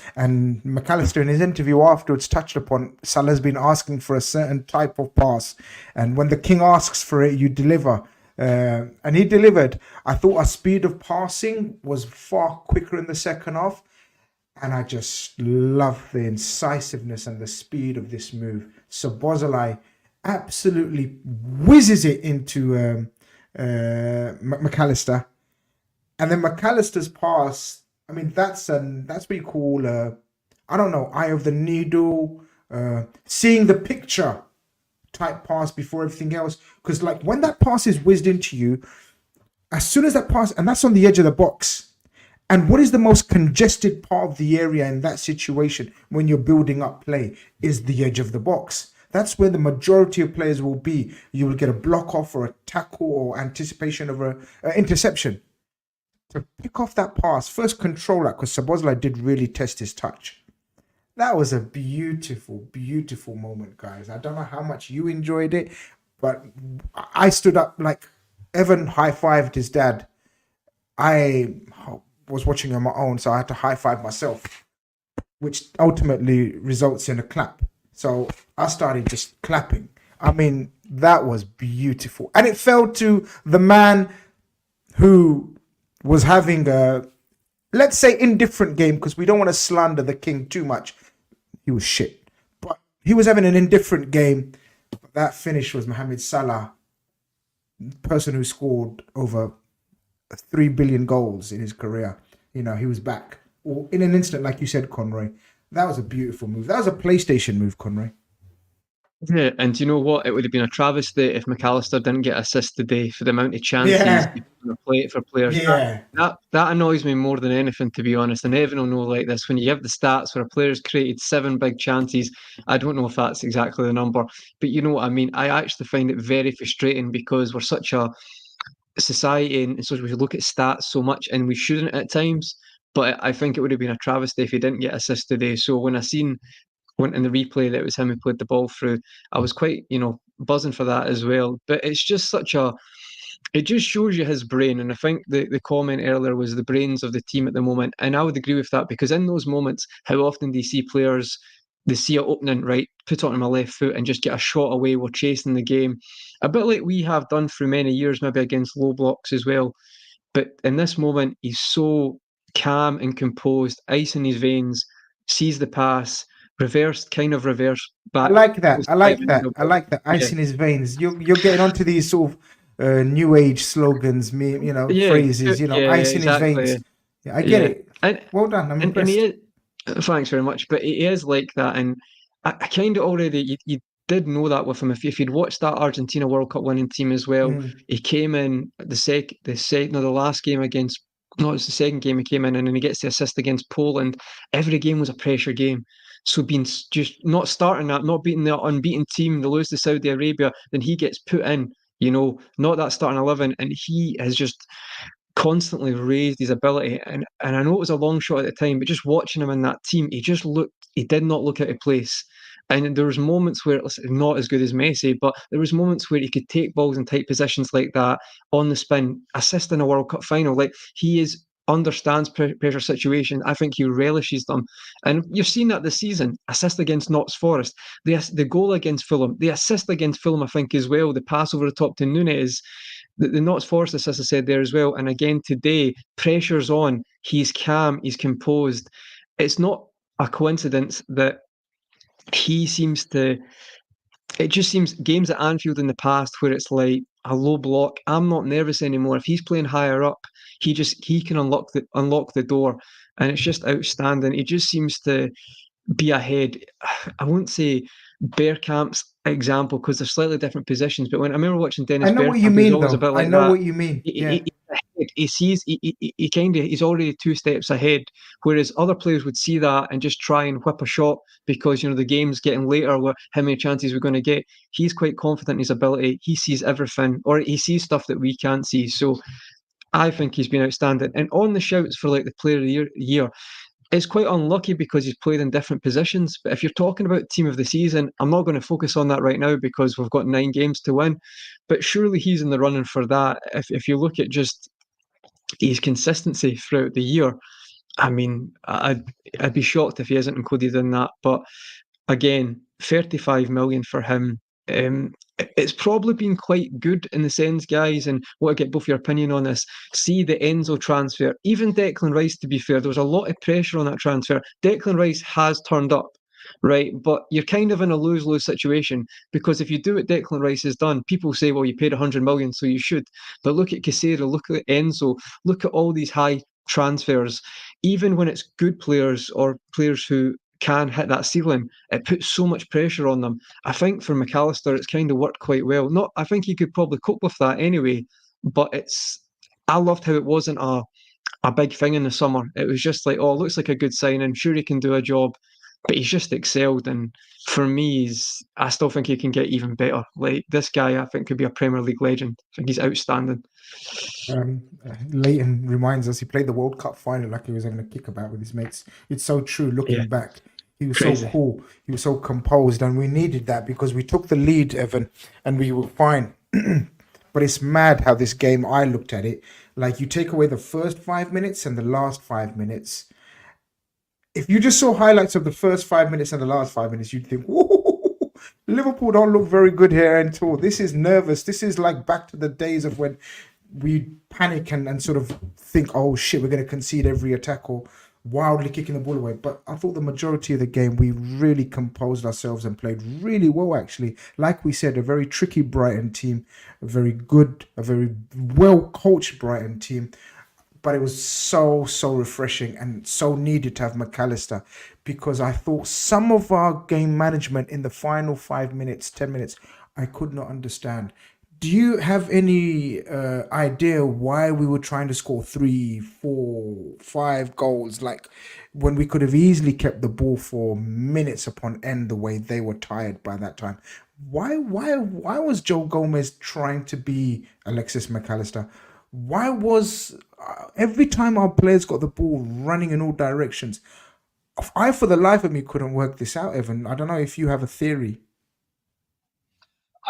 MacAllister in his interview afterwards touched upon Salah's been asking for a certain type of pass. And when the king asks for it, you deliver. And he delivered. I thought our speed of passing was far quicker in the second half. And I just love the incisiveness and the speed of this move. Szoboszlai absolutely whizzes it into MacAllister. And then MacAllister's pass, I mean, that's what you call, I don't know, eye of the needle, seeing the picture type pass before everything else. Because like when that pass is whizzed into you, as soon as that pass, and that's on the edge of the box, and what is the most congested part of the area in that situation when you're building up play is the edge of the box. That's where the majority of players will be. You will get a block off or a tackle or anticipation of an interception. To pick off that pass, first control that, because Szoboszlai did really test his touch. That was a beautiful, beautiful moment, guys. I don't know how much you enjoyed it, but I stood up like Evan high-fived his dad. I was watching on my own, so I had to high five myself, which ultimately results in a clap. So I started just clapping. I mean, that was beautiful. And it fell to the man who was having a, let's say, indifferent game, because we don't want to slander the king too much. He was shit. But he was having an indifferent game. That finish was Mohamed Salah, person who scored over 3 billion goals in his career. He was back in an instant, like you said, Conroy. That was a beautiful move. That was a PlayStation move, Conroy. yeah, and you know what? It would have been a travesty if MacAllister didn't get assist today for the amount of chances he put on the plate for players. Yeah. That annoys me more than anything, to be honest. And Evan will know like this. When you have the stats where a player's created 7 big chances, I don't know if that's exactly the number, but you know what I mean. I actually find it very frustrating because we're such a society and so we look at stats so much, and we shouldn't at times. But I think it would have been a travesty if he didn't get assist today. So when I seen went in the replay that it was him who played the ball through, I was quite, buzzing for that as well. But it's just it just shows you his brain. And I think the comment earlier was the brains of the team at the moment. And I would agree with that, because in those moments, how often do you see players, they see an opening, right, put it on my left foot and just get a shot away, we're chasing the game. A bit like we have done through many years, maybe against low blocks as well. But in this moment, he's so calm and composed, ice in his veins, sees the pass, kind of reverse back. I like that. I like that. Ice in his veins. You're getting onto these sort of new age slogans, phrases. Ice in his veins. Yeah, I get it. And, well done. I'm impressed. Thanks very much. But he is like that, and I kind of already you did know that with him. If you'd watched that Argentina World Cup winning team as well, he came in the last game against. No, it's the second game he came in, and then he gets the assist against Poland. Every game was a pressure game. So being just not starting that, not beating the unbeaten team, they lose to Saudi Arabia, then he gets put in, not that starting 11, and he has just constantly raised his ability. And I know it was a long shot at the time, but just watching him in that team, he did not look out of place. And there was moments where it's not as good as Messi, but there was moments where he could take balls in tight positions like that on the spin, assist in a World Cup final. Like, he is understands pressure situation. I think he relishes them. And you've seen that this season. Assist against Notts Forest, the goal against Fulham, the assist against Fulham, I think, as well, the pass over the top to Nunes, the Notts Forest assist I said there as well. And again today, pressure's on. He's calm, he's composed. It's not a coincidence that he seems to, it just seems games at Anfield in the past where it's like a low block, I'm not nervous anymore. If he's playing higher up, he can unlock the door, and it's just outstanding. He just seems to be ahead. I won't say Bergkamp's example because they're slightly different positions, but when I remember watching Dennis I know Bergkamp, what you he's mean, always a though. bit like I know that. what you mean. Yeah. He sees he's already 2 steps ahead, whereas other players would see that and just try and whip a shot because the game's getting later. Where how many chances we're going to get? He's quite confident in his ability. He sees everything, or he sees stuff that we can't see. So I think he's been outstanding. And on the shouts for like the Player of the Year, it's quite unlucky because he's played in different positions. But if you're talking about Team of the Season, I'm not going to focus on that right now because we've got 9 games to win. But surely he's in the running for that. If you look at just his consistency throughout the year, I mean, I'd be shocked if he isn't included in that. But again, 35 million for him. It's probably been quite good in the sense, guys, and I want to get both your opinion on this. See the Enzo transfer, even Declan Rice, to be fair, there was a lot of pressure on that transfer. Declan Rice has turned up, right? But you're kind of in a lose-lose situation because if you do what Declan Rice has done, people say, well, you paid 100 million, so you should. But look at Casero, look at Enzo, look at all these high transfers. Even when it's good players or players who can hit that ceiling, it puts so much pressure on them. I think for MacAllister, it's kind of worked quite well. I think he could probably cope with that anyway, but I loved how it wasn't a big thing in the summer. It was just like, oh, looks like a good signing. Sure, he can do a job, but he's just excelled. And for me, I still think he can get even better. Like this guy, I think could be a Premier League legend. I think he's outstanding. Leighton reminds us he played the World Cup final like he was having a kickabout with his mates. It's so true looking back. He was Crazy. so cool. He was so composed, and we needed that because we took the lead, Evan, and we were fine. But it's mad how this game, I looked at it, like you take away the first 5 minutes and the last 5 minutes. If you just saw highlights of the first 5 minutes and the last 5 minutes, you'd think, whoa, Liverpool don't look very good here at all. This is nervous. This is like back to the days of when we panic and sort of think, oh shit, we're going to concede every attack or wildly kicking the ball away. But I thought the majority of the game, we really composed ourselves and played really well, actually. Like we said, a very tricky Brighton team, a very well coached Brighton team. But it was so refreshing and so needed to have MacAllister, because I thought some of our game management in the final 5 minutes, 10 minutes, I could not understand. Do you have any idea why we were trying to score 3, 4, 5 goals, like when we could have easily kept the ball for minutes upon end the way they were tired by that time? Why was Joe Gomez trying to be Alexis MacAllister? Why was every time our players got the ball running in all directions? I, for the life of me, couldn't work this out, Evan. I don't know if you have a theory.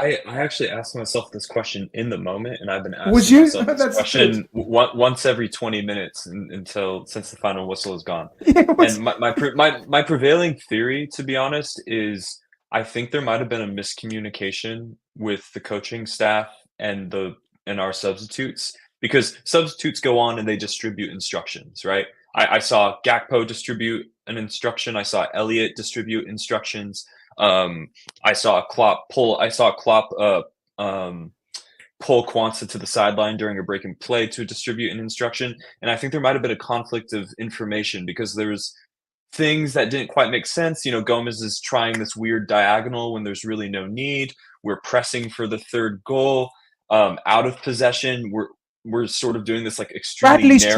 I actually asked myself this question in the moment, and I've been asking myself this question once every 20 minutes since the final whistle is gone. And my prevailing theory, to be honest, is I think there might have been a miscommunication with the coaching staff and our substitutes, because substitutes go on and they distribute instructions, right? I saw Gakpo distribute an instruction. I saw Elliott distribute instructions. I saw Klopp pull Kwanzaa to the sideline during a break and play to distribute an instruction. And I think there might have been a conflict of information because there's things that didn't quite make sense. Gomez is trying this weird diagonal when there's really no need. We're pressing for the third goal. Out of possession, we're sort of doing this like extremely Bradley's narrow.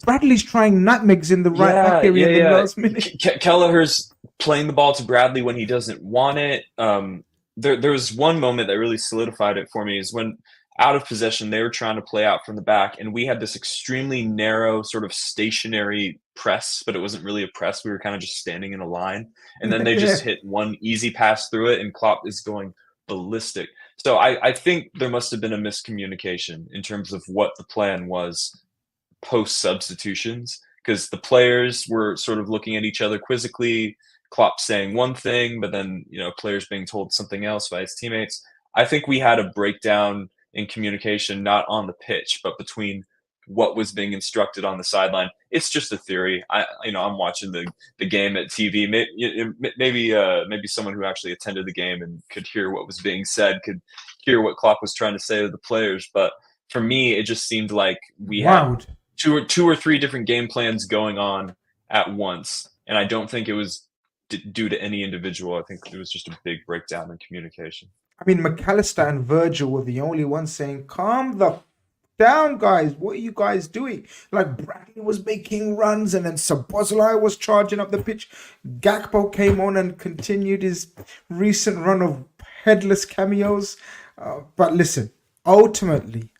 Bradley's trying nutmegs in the right back area in the last minute. Kelleher's playing the ball to Bradley when he doesn't want it. There was one moment that really solidified it for me, is when out of possession they were trying to play out from the back, and we had this extremely narrow sort of stationary press, but it wasn't really a press. We were kind of just standing in a line, and then they just hit one easy pass through it, and Klopp is going ballistic. So I think there must have been a miscommunication in terms of what the plan was post substitutions, because the players were sort of looking at each other quizzically, Klopp saying one thing, but then, players being told something else by his teammates. I think we had a breakdown in communication, not on the pitch, but between what was being instructed on the sideline. It's just a theory. I'm watching the game at TV. Maybe someone who actually attended the game and could hear what was being said, could hear what Klopp was trying to say to the players. But for me, it just seemed like we had two or three different game plans going on at once, and I don't think it was due to any individual. I think it was just a big breakdown in communication. I mean, MacAllister and Virgil were the only ones saying, calm the down, guys. What are you guys doing? Like, Bradley was making runs, and then Szoboszlai was charging up the pitch. Gakpo came on and continued his recent run of headless cameos. But listen, ultimately,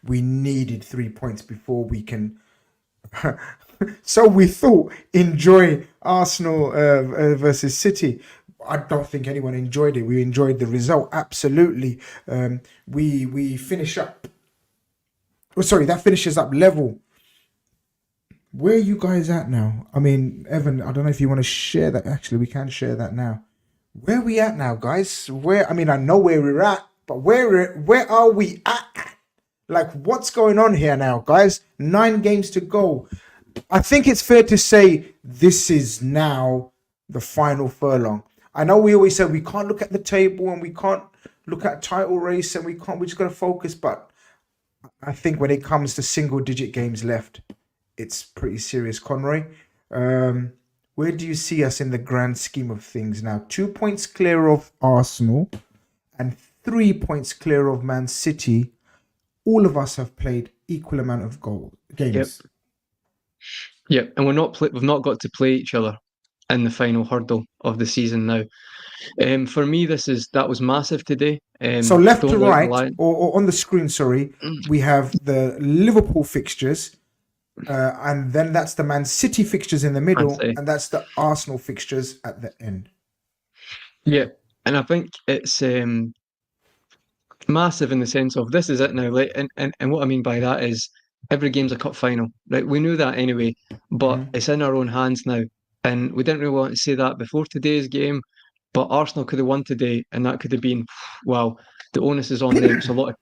we needed 3 points before we can... So we thought, enjoy Arsenal versus City. I don't think anyone enjoyed it. We enjoyed the result, absolutely. We finish up. Oh, sorry, that finishes up level. Where are you guys at now? I mean, Evan, I don't know if you want to share that. Actually, we can share that now. Where are we at now, guys? I know where we're at, but where are we at? Like, what's going on here now, guys? 9 games to go. I think it's fair to say this is now the final furlong. I know we always say we can't look at the table and we can't look at title race and we just got to focus. But I think when it comes to single digit games left, it's pretty serious. Conroy, where do you see us in the grand scheme of things now? 2 points clear of Arsenal and 3 points clear of Man City. All of us have played equal amount of games. Yep, and we've not got to play each other in the final hurdle of the season now. For me, that was massive today. So left to right, or on the screen, sorry, we have the Liverpool fixtures, and then that's the Man City fixtures in the middle, and that's the Arsenal fixtures at the end. Yeah, and I think it's massive in the sense of this is it now. Like, and what I mean by that is every game's a cup final, right? We knew that anyway, but it's in our own hands now. And we didn't really want to say that before today's game, but Arsenal could have won today, and that could have been, well, the onus is on them. It's a lot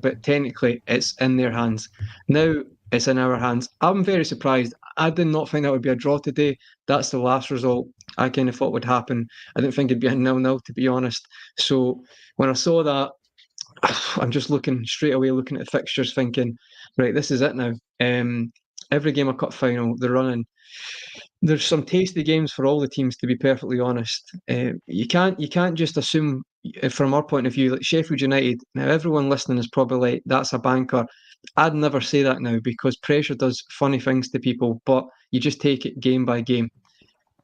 but technically it's in their hands. Now it's in our hands. I'm very surprised. I did not think that would be a draw today. That's the last result I kind of thought would happen. I didn't think it'd be a 0-0, to be honest. So when I saw that, I'm just looking at the fixtures thinking, right, this is it now. Every game a cup final, they're running. There's some tasty games for all the teams, to be perfectly honest. You can't just assume, from our point of view, like Sheffield United. Now, everyone listening is probably like, that's a banker. I'd never say that now because pressure does funny things to people, but you just take it game by game.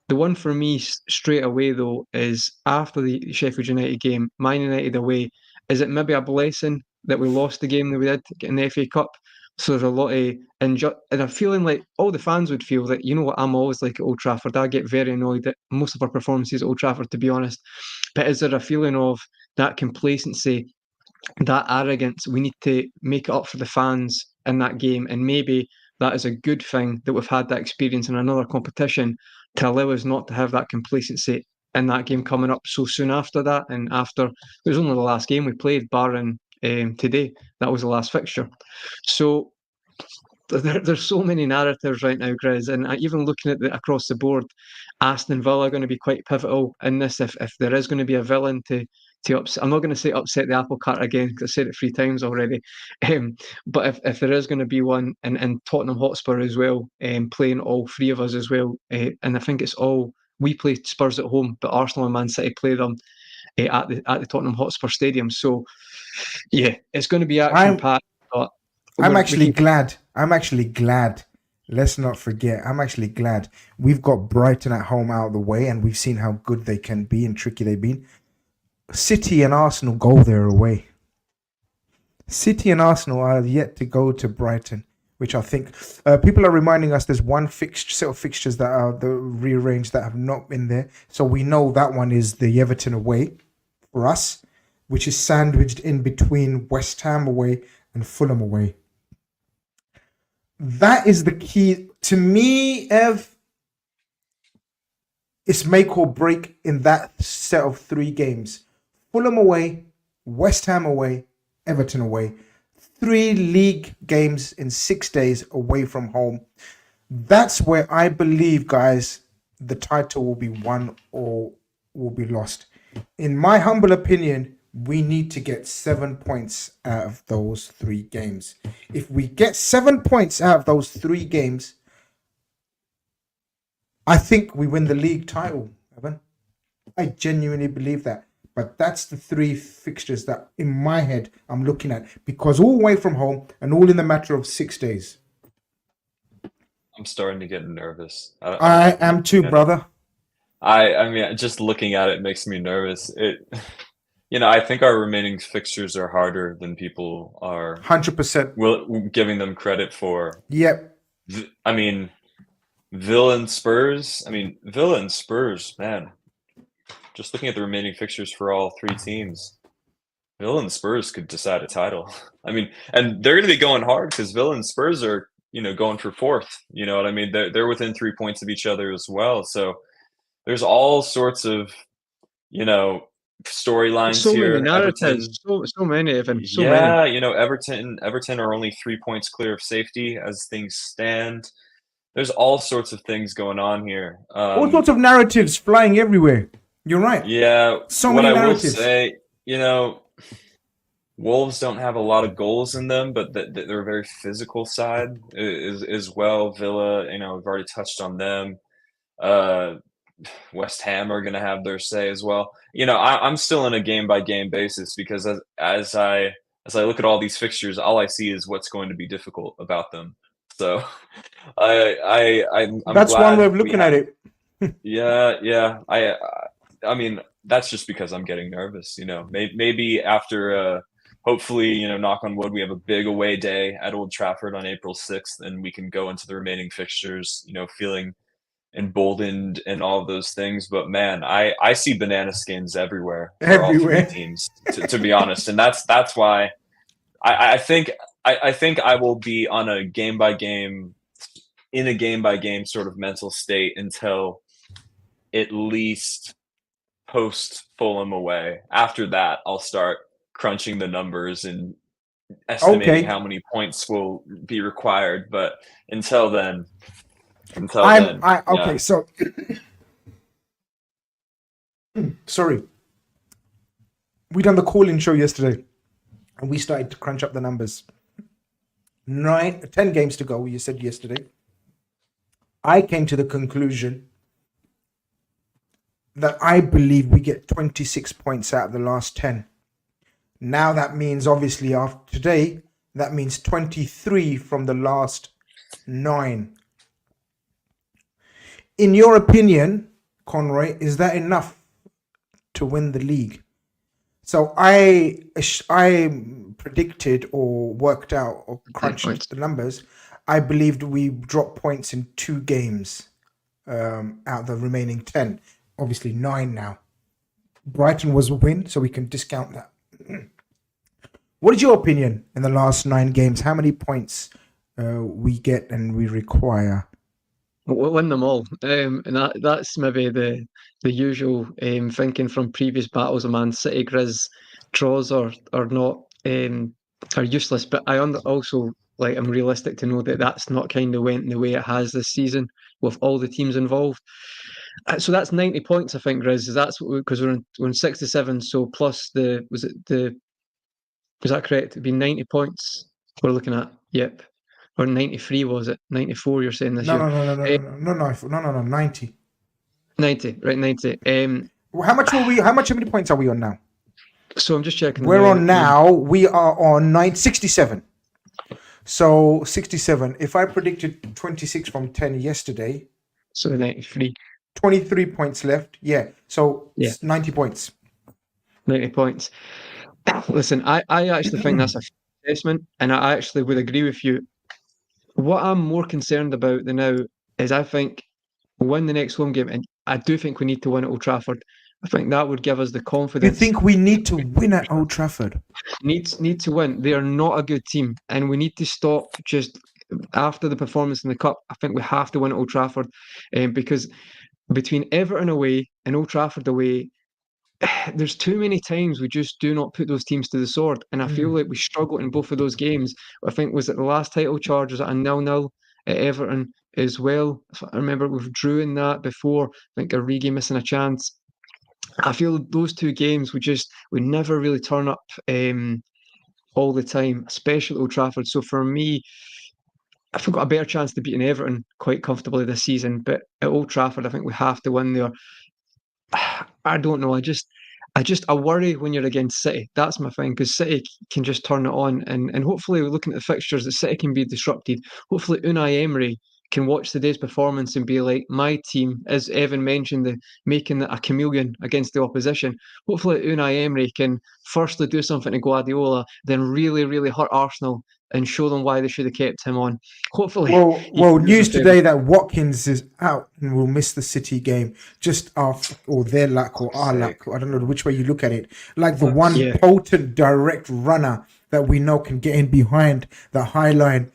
The one for me straight away, though, is after the Sheffield United game, Man United away. Is it maybe a blessing that we lost the game that we did in the FA Cup? So there's a lot of and I'm feeling like all the fans would feel that, you know what, I'm always like at Old Trafford. I get very annoyed at most of our performances at Old Trafford, to be honest. But is there a feeling of that complacency, that arrogance? We need to make it up for the fans in that game. And maybe that is a good thing that we've had that experience in another competition to allow us not to have that complacency in that game coming up so soon after that. And after, it was only the last game we played, barring today. That was the last fixture. So there's so many narratives right now, Grizz, and even looking at across the board, Aston Villa are going to be quite pivotal in this. If there is going to be a villain to upset, I'm not going to say upset the apple cart again because I said it 3 times already. But if there is going to be one, and Tottenham Hotspur as well, playing all 3 of us as well, and I think it's all, we play Spurs at home, but Arsenal and Man City play them at the Tottenham Hotspur Stadium. So yeah, it's going to be action packed. I'm actually glad. Let's not forget, I'm actually glad we've got Brighton at home out of the way, and we've seen how good they can be and tricky they've been. City and Arsenal go their away. City and Arsenal are yet to go to Brighton, which I think people are reminding us there's one set of fixtures that are rearranged that have not been there. So we know that one is the Everton away for us, which is sandwiched in between West Ham away and Fulham away. That is the key to me, Ev. It's make or break in that set of 3 games. Fulham away, West Ham away, Everton away. 3 league games in 6 days away from home. That's where I believe, guys, the title will be won or will be lost. In my humble opinion, we need to get 7 points out of those 3 games. If we get 7 points out of those 3 games, I think we win the league title, Evan. I genuinely believe that. But that's the 3 fixtures that in my head I'm looking at, because all away from home and all in the matter of 6 days. I'm starting to get nervous. I am too, brother. I mean, just looking at it makes me nervous. I think our remaining fixtures are harder than people are 100% giving them credit for. Yep. I mean, Villa and Spurs, man. Just looking at the remaining fixtures for all 3 teams, Villa and Spurs could decide a title. I mean, and they're going to be going hard because Villa and Spurs are, going for 4th. You know what I mean? They're within 3 points of each other as well. So there's all sorts of, storylines so here. Many narratives, so many, Evan. Many. Everton are only 3 points clear of safety as things stand. There's all sorts of things going on here. All sorts of narratives flying everywhere. You're right. Yeah. So many narratives. Will say, Wolves don't have a lot of goals in them, but they're a very physical side as well. Villa, we've already touched on them. West Ham are going to have their say as well. I'm still in a game by game basis because as I look at all these fixtures, all I see is what's going to be difficult about them. So I'm that's glad one way of looking at it. Yeah. I mean, that's just because I'm getting nervous. Maybe after. Hopefully, knock on wood, we have a big away day at Old Trafford on April 6th, and we can go into the remaining fixtures, feeling emboldened and all of those things. But man, I see banana skins everywhere for all 3 teams, to be honest, and that's why I think I will be on a game by game sort of mental state until at least post Fulham away. After that, I'll start crunching the numbers and estimating how many points will be required. But until then, okay. So, sorry, we done the call-in show yesterday, and we started to crunch up the numbers. 10 games to go. You said yesterday. I came to the conclusion that I believe we get 26 points out of the last 10. Now that means, obviously, after today, that means 23 from the last 9. In your opinion, Conroy, is that enough to win the league? So I predicted or worked out or crunched the numbers. I believed we dropped points in 2 games out of the remaining 10. Obviously 9 now. Brighton was a win, so we can discount that. What is your opinion in the last 9 games? How many points we get and we require? We'll win them all, and that's maybe the usual thinking from previous battles of Man City. Grizz draws are not are useless, but I also I'm realistic to know that that's not kind of went the way it has this season with all the teams involved. So that's 90 points, I think, Grizz. That's because we're in 67. So plus was that correct? It'd be 90 points we're looking at. Yep. Or 93 was it? 94 you're saying this year? No, 90. 90, right, 90. How many points are we on now? So I'm just checking. We are on 67. So 67. If I predicted 26 from 10 yesterday. So 93. 23 points left. Yeah. So 90 points. 90 points. Listen, I actually think that's a fair assessment, and I actually would agree with you. What I'm more concerned about now is I think we'll win the next home game, and I do think we need to win at Old Trafford. I think that would give us the confidence. You think we need to win at Old Trafford? Need to win. They are not a good team, and we need to stop just after the performance in the Cup, I think we have to win at Old Trafford, because between Everton away and Old Trafford away, there's too many times we just do not put those teams to the sword, and I feel like we struggled in both of those games. I think was it the last title charge was at a 0-0 at Everton as well. If I remember, we drew in that before. I think Origi missing a chance. I feel those two games we never really turn up all the time, especially at Old Trafford. So for me, I think we've got a better chance to beating Everton quite comfortably this season. But at Old Trafford, I think we have to win there. I don't know. I worry when you're against City. That's my thing, because City can just turn it on, and hopefully, looking at the fixtures, that City can be disrupted. Hopefully, Unai Emery can watch today's performance and be like, my team, as Evan mentioned, making a chameleon against the opposition. Hopefully, Unai Emery can firstly do something to Guardiola, then really, really hurt Arsenal and show them why they should have kept him on. Hopefully. Well, news today that Watkins is out and will miss the City game. Just or their luck or our luck. I don't know which way you look at it. Like the one potent direct runner that we know can get in behind the high line.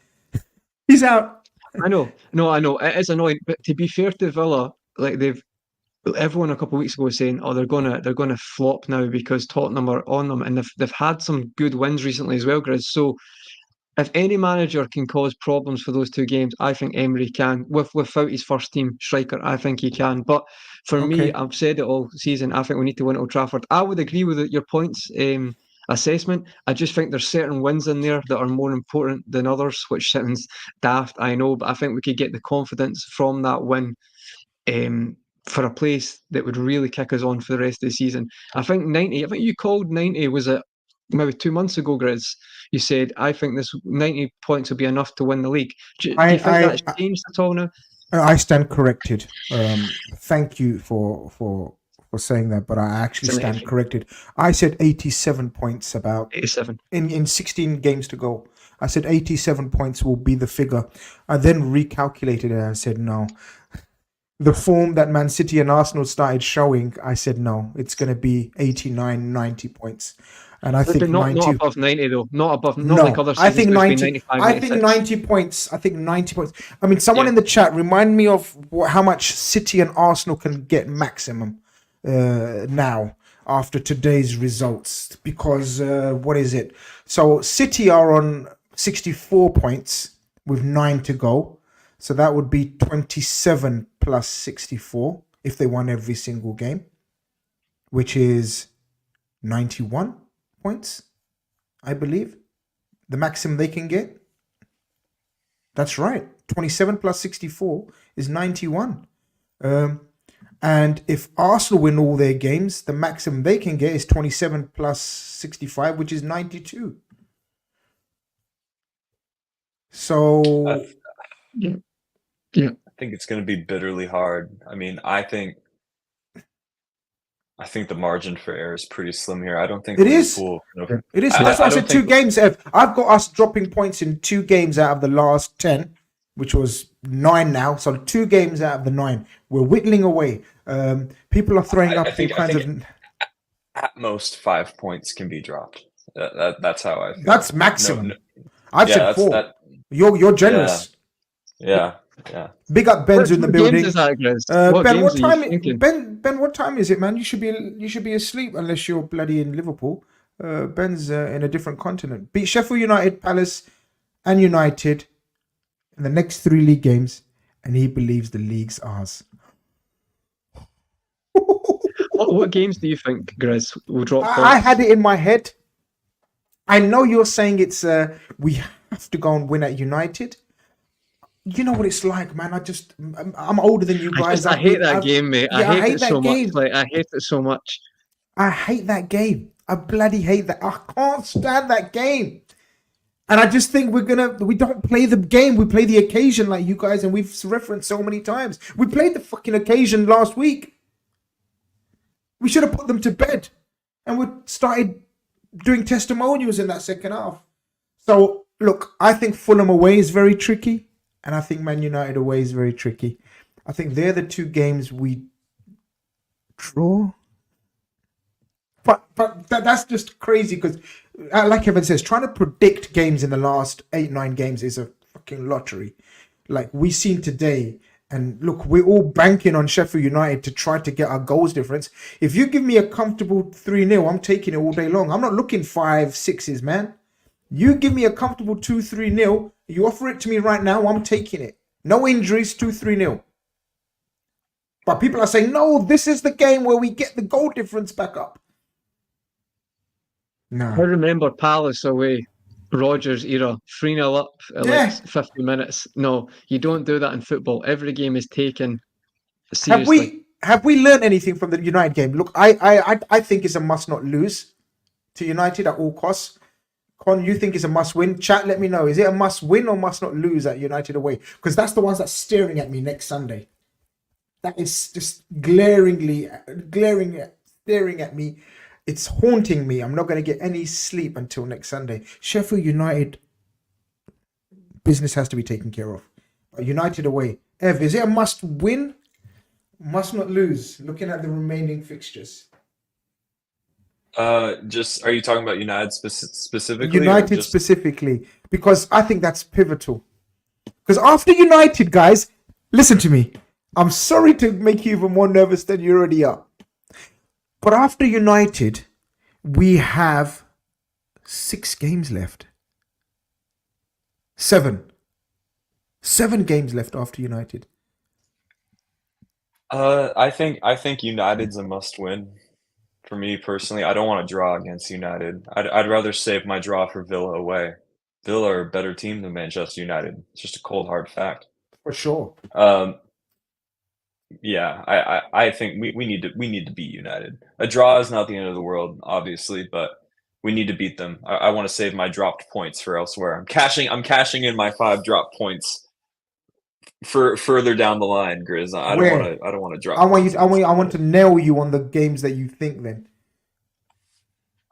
He's out. I know. No, I know. It is annoying. But to be fair to Villa, like everyone a couple of weeks ago was saying, oh, they're gonna flop now because Tottenham are on them, and they've had some good wins recently as well, Grizz. So if any manager can cause problems for those two games, I think Emery can. Without his first team striker, I think he can. But for me, I've said it all season, I think we need to win at Old Trafford. I would agree with your points assessment. I just think there's certain wins in there that are more important than others, which sounds daft, I know, but I think we could get the confidence from that win for a place that would really kick us on for the rest of the season. I think you called 90, was it maybe 2 months ago, Grizz? You said, I think this 90 points will be enough to win the league. Do you think that's changed at all now? I stand corrected. Thank you for saying that, but I actually stand corrected. I said 87 points, about 87 in 16 games to go. I said 87 points will be the figure. I then recalculated it and said no. The form that Man City and Arsenal started showing, I said no, it's going to be 89, 90 points. And I think not above 90 though. Not like other seasons. I think 90. I think 90 points. I think 90 points. I mean, someone in the chat remind me of how much City and Arsenal can get maximum now after today's results. Because what is it? So City are on 64 points with 9 to go. So that would be 27 plus 64 if they won every single game, which is 91 points, I believe. The maximum they can get. That's right. 27 plus 64 is 91. And if Arsenal win all their games, the maximum they can get is 27 plus 65, which is 92. So... Yeah. I think it's going to be bitterly hard. I mean, I think the margin for error is pretty slim here. I don't think Liverpool... It is. That's why I said 2 games. I've got us dropping points in 2 games out of the last 10, which was 9 now. So 2 games out of the 9. We're whittling away. People are throwing up all kinds of... At most 5 points can be dropped. That's how I feel. That's maximum. I've said 4. You're generous. Yeah. Big up Ben's in the building. Ben, what time? Ben, what time is it, man? You should be asleep unless you're bloody in Liverpool. Ben's in a different continent. Beat Sheffield United, Palace, and United in the next 3 league games, and he believes the league's ours. What games do you think, Grizz, will drop points? I had it in my head. I know you're saying it's we have to go and win at United. You know what it's like, man. I'm older than you guys. I hate that game, mate. I hate it so much. I hate it so much. I hate that game. I bloody hate that. I can't stand that game. And I just think we don't play the game. We play the occasion like you guys, and we've referenced so many times. We played the fucking occasion last week. We should have put them to bed. And we started doing testimonials in that second half. So, look, I think Fulham away is very tricky. And I think Man United away is very tricky. I think they're the 2 games we draw. But that's just crazy because, like Evan says, trying to predict games in the last 8-9 games is a fucking lottery. Like we seen today. And look, we're all banking on Sheffield United to try to get our goals difference. If you give me a comfortable 3-0, I'm taking it all day long. I'm not looking 5-6s, man. You give me a comfortable 2-3-0. You offer it to me right now, I'm taking it. No injuries, 2-3-0. But people are saying, no, this is the game where we get the goal difference back up. No. I remember Palace away, Rodgers era, 3-0 up at like 50 minutes. No, you don't do that in football. Every game is taken seriously. Have we learned anything from the United game? Look, I think it's a must not lose to United at all costs. Con, you think it's a must win? Chat, let me know. Is it a must win or must not lose at United away? Because that's the ones that's staring at me next Sunday. That is just staring at me. It's haunting me. I'm not going to get any sleep until next Sunday. Sheffield United business has to be taken care of. United away. Ev, is it a must win? Must not lose. Looking at the remaining fixtures. Just are you talking about United specifically? United specifically, because I think that's pivotal. Because after United, guys, listen to me. I'm sorry to make you even more nervous than you already are. But after United, we have 6 games left. 7 games left after United. I think United's a must win. For me personally, I don't want to draw against United. I'd rather save my draw for Villa away. Villa are a better team than Manchester United. It's just a cold hard fact. For sure. Yeah, I think we need to beat United. A draw is not the end of the world, obviously, but we need to beat them. I want to save my dropped points for elsewhere. I'm cashing in my 5 dropped points for further down the line, Grizz. I don't want to drop. I want to nail you on the games that you think then.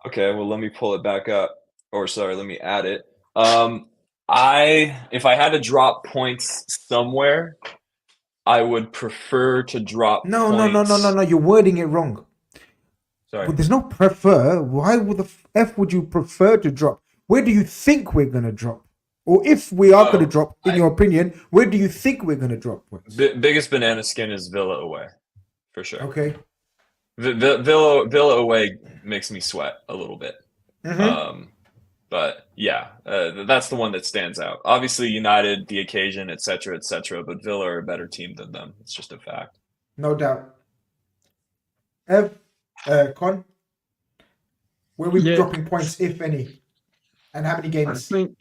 Okay, well let me pull it back up. Or sorry, let me add it. If I had to drop points somewhere, I would prefer to drop points. No. You're wording it wrong. Sorry. But there's no prefer. Why would the F would you prefer to drop? Where do you think we're going to drop? Or if we are going to drop, in your opinion, where do you think we're going to drop points? Biggest banana skin is Villa away, for sure. Okay. Villa away makes me sweat a little bit. Mm-hmm. But yeah, that's the one that stands out. Obviously, United, the occasion, etc., but Villa are a better team than them. It's just a fact. No doubt. Con, where are we dropping points, if any? And how many games? I think,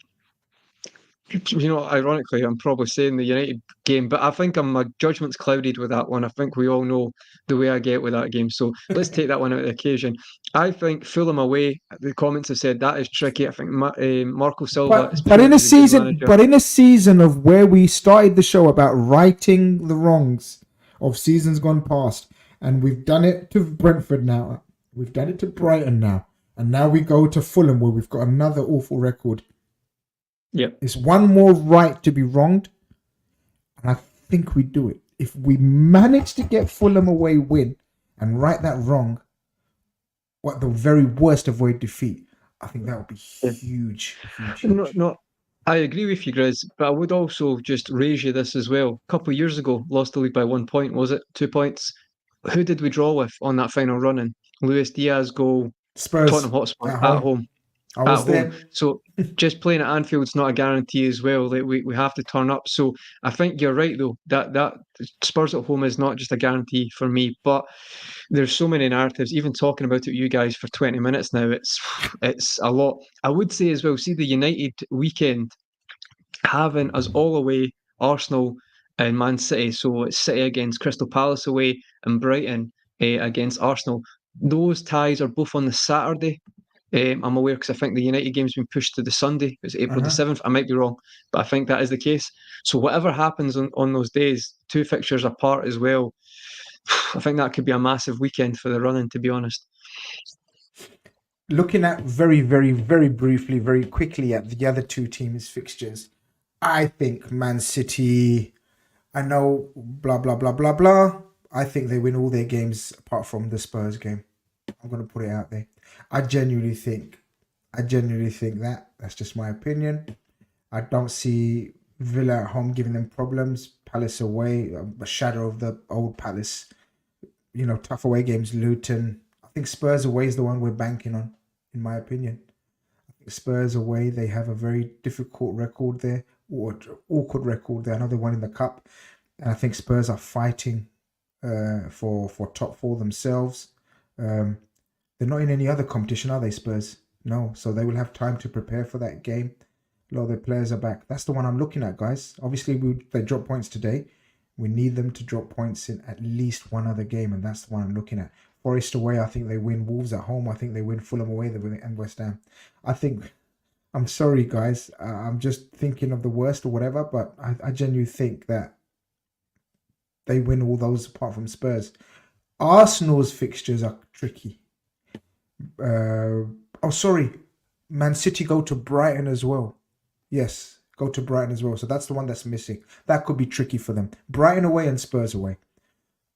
ironically, I'm probably saying the United game, but I think my judgment's clouded with that one. I think we all know the way I get with that game. So let's take that one out of the occasion. I think Fulham away, the comments have said that is tricky. I think Marco Silva but in a season of where we started the show about righting the wrongs of seasons gone past, and we've done it to Brentford now, we've done it to Brighton now, and now we go to Fulham where we've got another awful record. Yep. It's one more right to be wronged, and I think we do it. If we manage to get Fulham away win and right that wrong, at the very worst avoid defeat, I think that would be huge. No, I agree with you, Grizz, but I would also just raise you this as well. A couple of years ago, lost the league by 1 point, was it? 2 points? Who did we draw with on that final run-in? Luis Diaz goal, Spurs, Tottenham Hotspur at home. I was there. So just playing at Anfield's not a guarantee as well. Like we have to turn up. So I think you're right though. That Spurs at home is not just a guarantee for me. But there's so many narratives. Even talking about it with you guys for 20 minutes now, it's a lot. I would say as well. See the United weekend having us all away, Arsenal and Man City. So it's City against Crystal Palace away and Brighton against Arsenal. Those ties are both on the Saturday. I'm aware because I think the United game's been pushed to the Sunday. It's April the 7th. I might be wrong, but I think that is the case. So whatever happens on those days, 2 fixtures apart as well, I think that could be a massive weekend for the running, to be honest. Looking at very, very, very briefly, very quickly at the other 2 teams' fixtures, I think Man City, I know blah, blah, blah, blah, blah. I think they win all their games apart from the Spurs game. I'm going to put it out there. I genuinely think that. That's just my opinion. I don't see Villa at home giving them problems. Palace away, a shadow of the old Palace. Tough away games. Luton. I think Spurs away is the one we're banking on, in my opinion. Spurs away, they have a very difficult record there, or awkward record there. Another one in the cup, and I think Spurs are fighting for top four themselves. They're not in any other competition, are they, Spurs? No, so they will have time to prepare for that game. A lot of their players are back. That's the one I'm looking at, guys. Obviously, they dropped points today. We need them to drop points in at least one other game, and that's the one I'm looking at. Forest away, I think they win. Wolves at home, I think they win. Fulham away, they win, and West Ham. I'm sorry, guys. I'm just thinking of the worst or whatever, but I genuinely think that they win all those apart from Spurs. Arsenal's fixtures are tricky. Man City go to Brighton as well. Yes, go to Brighton as well. So that's the one that's missing. That could be tricky for them. Brighton away and Spurs away.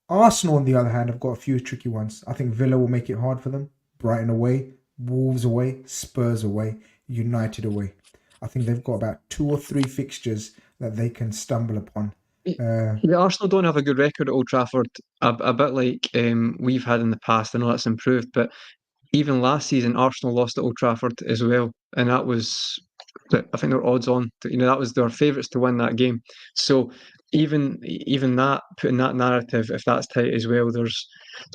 Arsenal, on the other hand, have got a few tricky ones. I think Villa will make it hard for them. Brighton away, Wolves away, Spurs away, United away. I think they've got about 2 or 3 fixtures that they can stumble upon. Arsenal don't have a good record at Old Trafford, a bit like we've had in the past. I know that's improved, but even last season, Arsenal lost at Old Trafford as well, and that was, I think, they're odds on. That was their favourites to win that game. So even that, putting that narrative, if that's tight as well, there's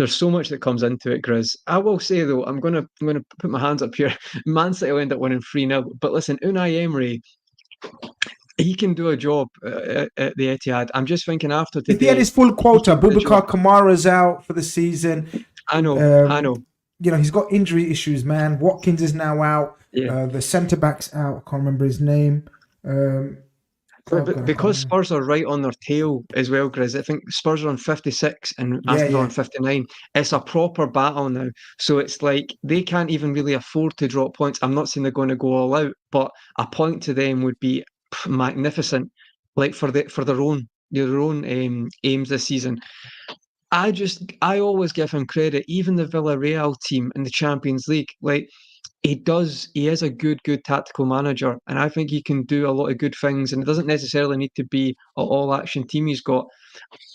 so much that comes into it, Grizz. I will say though, I'm gonna put my hands up here. Man City will end up winning 3-0. But listen, Unai Emery, he can do a job at the Etihad. I'm just thinking after today. If he had his full quota, Boubacar Kamara's out for the season. I know. He's got injury issues, man. Watkins is now out. Yeah. The centre back's out. I can't remember his name. But because Spurs are right on their tail as well, Grizz, I think Spurs are on 56 and Aston Villa on 59. It's a proper battle now. So it's like they can't even really afford to drop points. I'm not saying they're going to go all out, but a point to them would be magnificent, like for their own aims this season. I always give him credit. Even the Villarreal team in the Champions League, like he is a good tactical manager, and I think he can do a lot of good things. And it doesn't necessarily need to be an all-action team. He's got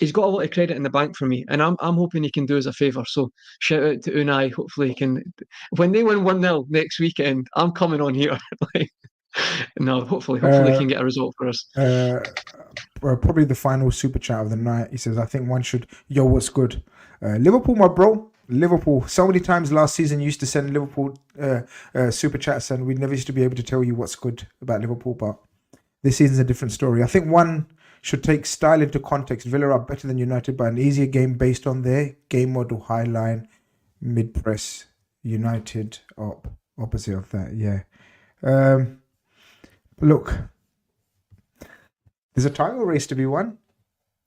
a lot of credit in the bank for me, and I'm hoping he can do us a favour. So shout out to Unai. Hopefully he can. When they win 1-0 next weekend, I'm coming on here. No, hopefully he can get a result for us. Probably the final super chat of the night. He says, I think one should. Yo, what's good? Liverpool, my bro. Liverpool. So many times last season you used to send Liverpool super chats, and we never used to be able to tell you what's good about Liverpool. But this season's a different story. I think one should take style into context. Villa are better than United by an easier game based on their game model, high line, mid press. United opposite of that. Yeah. Look, there's a title race to be won.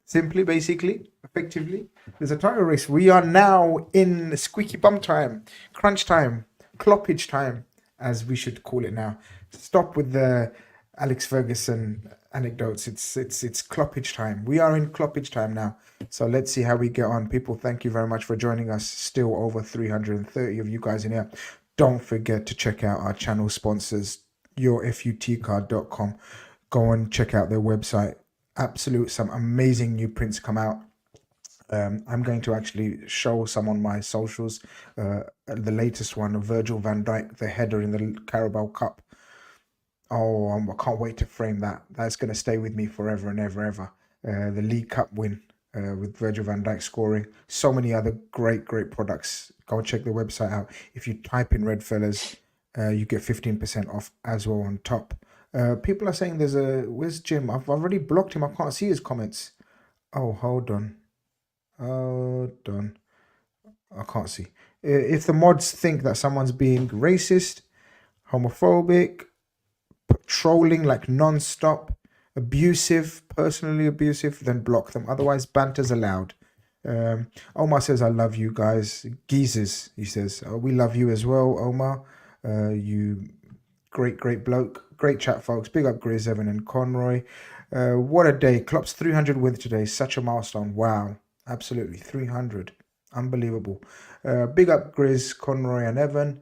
Simply, basically, effectively, there's a title race. We are now in squeaky bum time, crunch time, cloppage time, as we should call it now. Stop with the Alex Ferguson anecdotes. It's cloppage time. We are in cloppage time now. So let's see how we get on. People, thank you very much for joining us. Still over 330 of you guys in here. Don't forget to check out our channel sponsors, yourfutcard.com. Go and check out their website. Some amazing new prints come out. I'm going to actually show some on my socials. The latest one of Virgil van Dijk, the header in the Carabao Cup. Oh, I can't wait to frame that. That's going to stay with me forever and ever. The League Cup win with Virgil van Dijk scoring. So many other great products. Go and check the website out. If you type in REDFELLAS, you get 15% off as well on top. People are saying where's Jim? I've already blocked him. I can't see his comments. Oh, hold on. I can't see. If the mods think that someone's being racist, homophobic, trolling like non-stop, abusive, personally abusive, then block them. Otherwise, banter's allowed. Omar says, I love you guys. Geezers, he says, we love you as well, Omar. You great bloke. Great chat, folks. Big up Grizz, Evan and Conroy. What a day. Klopp's 300 win today. Such a milestone. Wow. Absolutely. 300. Unbelievable. Big up Grizz, Conroy and Evan.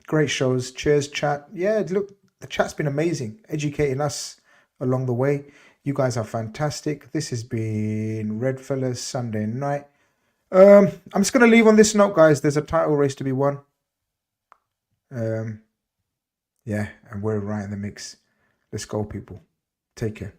Great shows. Cheers, chat. Yeah, look, the chat's been amazing. Educating us along the way. You guys are fantastic. This has been REDFELLAS Sunday night. I'm just going to leave on this note, guys. There's a title race to be won. Yeah, and we're right in the mix. Let's go, people. Take care.